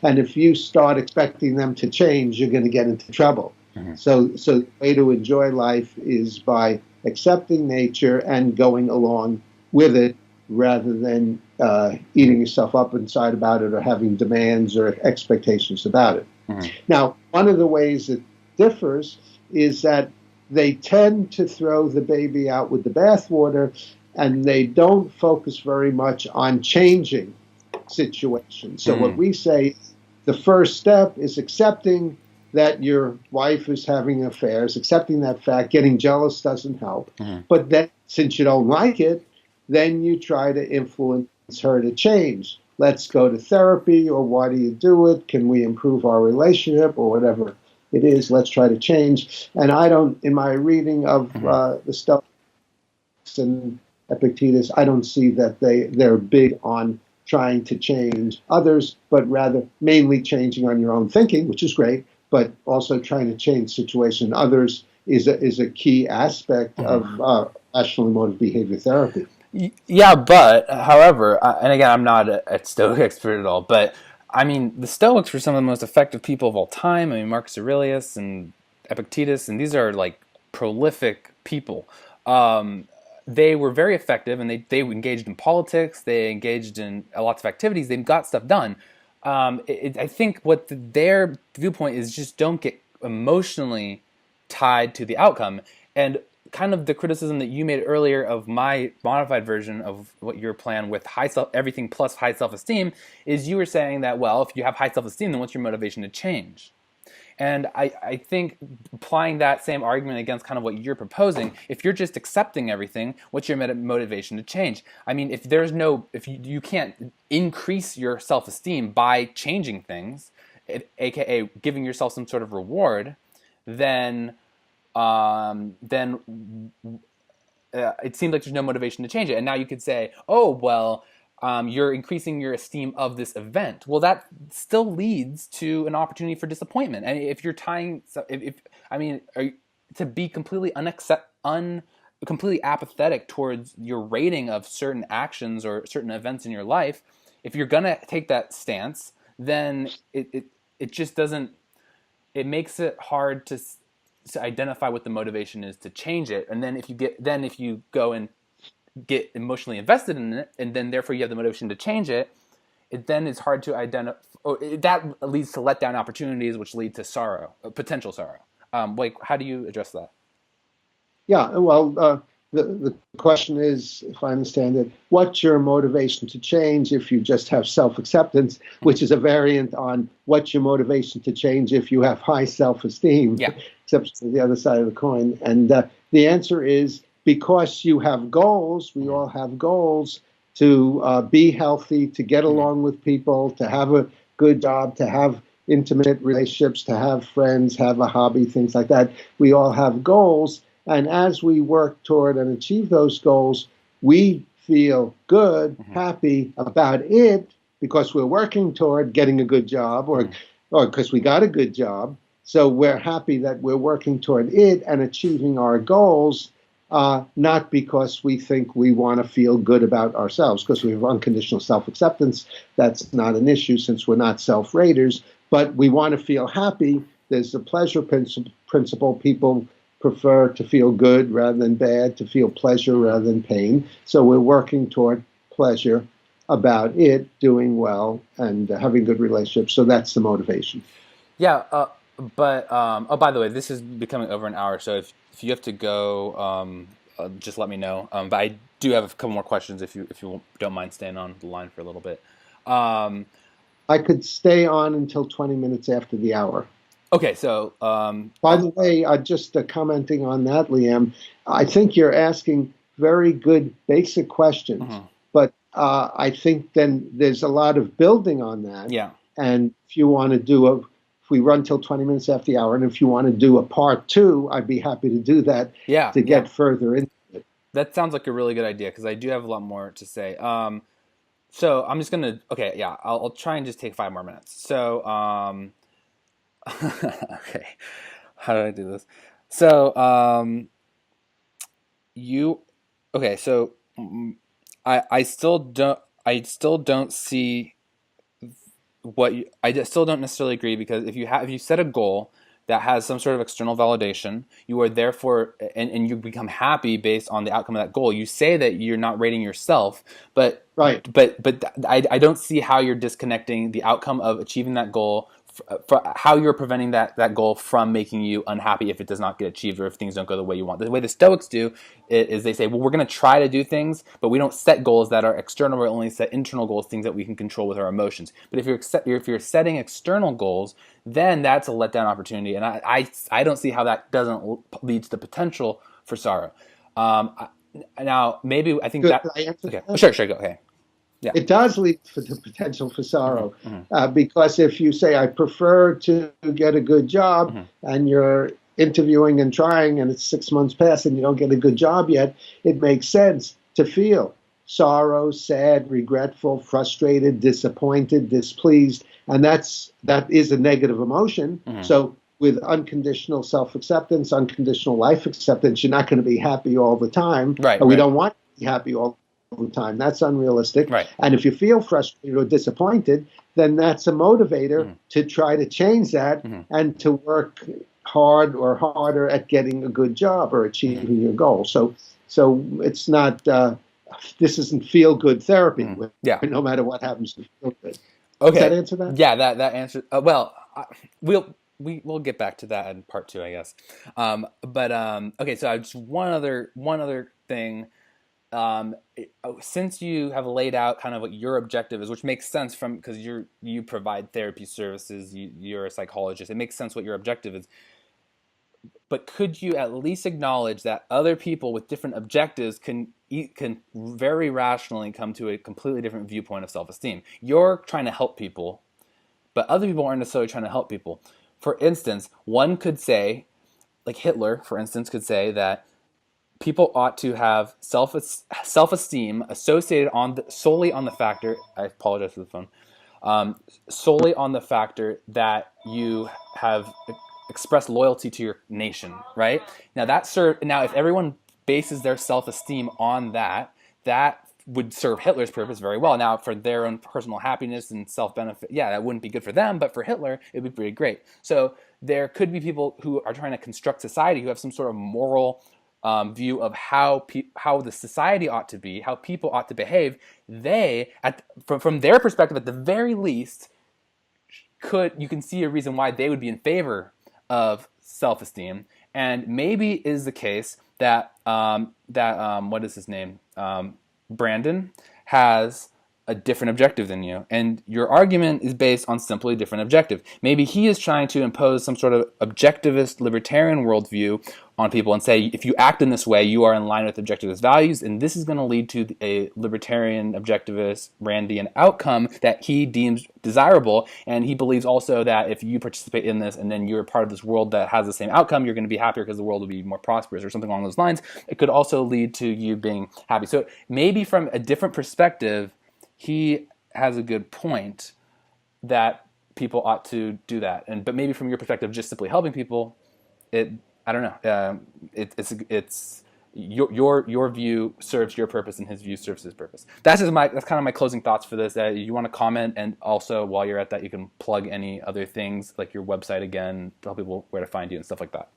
and if you start expecting them to change, you're going to get into trouble. So the way to enjoy life is by accepting nature and going along with it, rather than eating yourself up inside about it or having demands or expectations about it. Now, one of the ways it differs is that they tend to throw the baby out with the bathwater, and they don't focus very much on changing situations. So what we say, the first step is accepting that your wife is having affairs, accepting that fact. Getting jealous doesn't help. But then, since you don't like it, then you try to influence her to change. Let's go to therapy, or why do you do it? Can we improve our relationship, or whatever it is. Let's try to change. And I don't, in my reading of the Stoics and Epictetus, I don't see that they're big on trying to change others, but rather mainly changing on your own thinking, which is great, but also trying to change situation in others is a key aspect of rational emotive behavior therapy. Yeah, but however, and again, I'm not a Stoic expert at all, but I mean, the Stoics were some of the most effective people of all time. I mean, Marcus Aurelius and Epictetus, and these are like prolific people. They were very effective, and they engaged in politics. They engaged in lots of activities. They got stuff done. I think what their viewpoint is just don't get emotionally tied to the outcome. And kind of the criticism that you made earlier of my modified version of what your plan with everything plus high self-esteem is you were saying that, well, if you have high self-esteem, then what's your motivation to change? And I think applying that same argument against kind of what you're proposing, if you're just accepting everything, what's your motivation to change? I mean, if you can't increase your self-esteem by changing things, aka giving yourself some sort of reward, then it seems like there's no motivation to change it. And now you could say, oh, well, you're increasing your esteem of this event. Well, that still leads to an opportunity for disappointment. And if you're to be completely completely apathetic towards your rating of certain actions or certain events in your life, if you're gonna take that stance, then it just doesn't. It makes it hard to identify what the motivation is to change it. And then if you go and get emotionally invested in it, and then therefore you have the motivation to change it, then it's hard to identify. That leads to letdown opportunities, which lead to sorrow, potential sorrow. How do you address that? Yeah, well, the question is, if I understand it, what's your motivation to change if you just have self-acceptance, which is a variant on what's your motivation to change if you have high self-esteem, except it's the other side of the coin. And the answer is because you have goals, we all have goals to be healthy, to get along with people, to have a good job, to have intimate relationships, to have friends, have a hobby, things like that. We all have goals. And as we work toward and achieve those goals, we feel good, happy about it because we're working toward getting a good job or because we got a good job. So we're happy that we're working toward it and achieving our goals, not because we think we want to feel good about ourselves, because we have unconditional self-acceptance. That's not an issue since we're not self-raters, but we want to feel happy. There's the pleasure principle. People prefer to feel good rather than bad, to feel pleasure rather than pain. So we're working toward pleasure about it, doing well, and having good relationships. So that's the motivation. Yeah, but by the way, this is becoming over an hour, so if you have to go, just let me know. But I do have a couple more questions if you don't mind staying on the line for a little bit. I could stay on until 20 minutes after the hour. Okay, so by the way, just commenting on that, Liam, I think you're asking very good basic questions, but I think then there's a lot of building on that. Yeah. And if you want to if we run till 20 minutes after the hour, and if you want to do a part 2, I'd be happy to do that to get further into it. That sounds like a really good idea because I do have a lot more to say. So I'm just gonna I'll try and just take 5 more minutes. So okay, how do I do this? So so I still don't see I still don't necessarily agree, because if you set a goal that has some sort of external validation, you are therefore and you become happy based on the outcome of that goal. You say that you're not rating yourself, but I don't see how you're disconnecting the outcome of achieving that goal, for how you're preventing that goal from making you unhappy if it does not get achieved or if things don't go the way you want. The way the Stoics do is they say, well, we're going to try to do things, but we don't set goals that are external. We only set internal goals, things that we can control with our emotions. But if you're setting external goals, then that's a letdown opportunity, and I don't see how that doesn't lead to the potential for sorrow. Now, maybe I think Good. that. I answer Okay, that? sure, go. Okay. Yeah. It does lead to the potential for sorrow, Mm-hmm. because if you say, I prefer to get a good job, Mm-hmm. and you're interviewing and trying, and it's 6 months past and you don't get a good job yet, it makes sense to feel sorrow, sad, regretful, frustrated, disappointed, displeased, and that is a negative emotion. Mm-hmm. So with unconditional self-acceptance, unconditional life acceptance, you're not going to be happy all the time. Right. And we Right. don't want to be happy all the time. That's unrealistic. Right. And if you feel frustrated or disappointed, then that's a motivator Mm-hmm. to try to change that Mm-hmm. and to work hard or harder at getting a good job or achieving Mm-hmm. your goal. So it's not, this isn't feel good therapy. Mm-hmm. Yeah. No matter what happens to feel good. Okay. Does that answer that? Yeah, that answers. We'll get back to that in part 2, I guess. Okay. So just one other thing. Since you have laid out kind of what your objective is, which makes sense because you provide therapy services, you're a psychologist. It makes sense what your objective is. But could you at least acknowledge that other people with different objectives can very rationally come to a completely different viewpoint of self-esteem? You're trying to help people, but other people aren't necessarily trying to help people. For instance, one could say, like Hitler, for instance, could say that people ought to have self-esteem associated solely on the factor. I apologize for the phone. Solely on the factor that you have expressed loyalty to your nation, right? Now now if everyone bases their self-esteem on that would serve Hitler's purpose very well. Now, for their own personal happiness and self-benefit, yeah, that wouldn't be good for them, but for Hitler, it would be pretty great. So there could be people who are trying to construct society who have some sort of moral view of how the society ought to be, how people ought to behave. They, from their perspective, at the very least, you can see a reason why they would be in favor of self-esteem, and maybe it is the case that what is his name, Brandon, has a different objective than you, and your argument is based on simply a different objective. Maybe he is trying to impose some sort of objectivist libertarian worldview on people and say, if you act in this way, you are in line with objectivist values, and this is going to lead to a libertarian, objectivist, Randian outcome that he deems desirable. And he believes also that if you participate in this and then you're part of this world that has the same outcome, you're going to be happier because the world will be more prosperous or something along those lines. It could also lead to you being happy. So maybe from a different perspective, he has a good point that people ought to do that. But maybe from your perspective, just simply helping people, I don't know. It's your view serves your purpose, and his view serves his purpose. That's kind of my closing thoughts for this. You want to comment, and also while you're at that, you can plug any other things like your website again, tell people where to find you and stuff like that.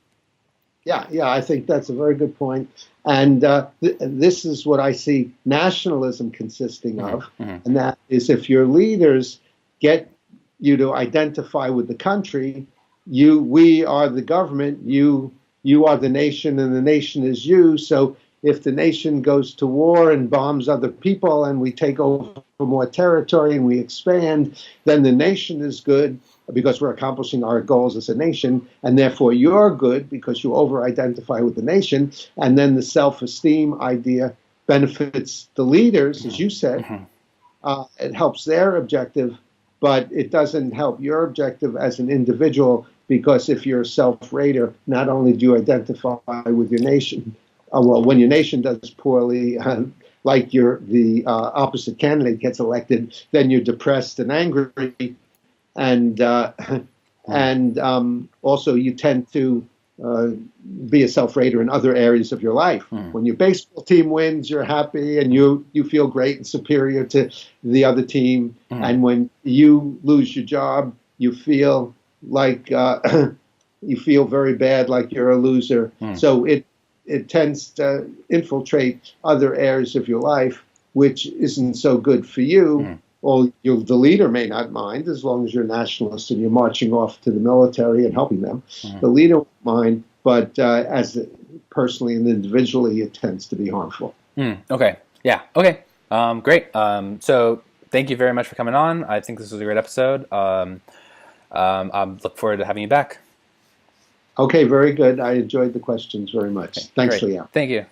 Yeah, I think that's a very good point. And this is what I see nationalism consisting of, and that is if your leaders get you to identify with the country, we are the government, you are the nation, and the nation is you. So if the nation goes to war and bombs other people and we take over more territory and we expand, then the nation is good because we're accomplishing our goals as a nation, and therefore you're good because you over-identify with the nation, and then the self-esteem idea benefits the leaders, as you said. It helps their objective, but it doesn't help your objective as an individual, because if you're a self-rater, not only do you identify with your nation, when your nation does poorly, like the opposite candidate gets elected, then you're depressed and angry, and also you tend to be a self-rater in other areas of your life. When your baseball team wins, you're happy and you feel great and superior to the other team. And when you lose your job, you feel like you feel very bad, like you're a loser. So it tends to infiltrate other areas of your life, which isn't so good for you. Well, the leader may not mind, as long as you're a nationalist and you're marching off to the military and helping them. The leader won't mind, but personally and individually, it tends to be harmful. Okay. Yeah. Okay. Great. So thank you very much for coming on. I think this was a great episode. I look forward to having you back. Okay, very good. I enjoyed the questions very much. Okay, Thanks, great. Liam. Thank you.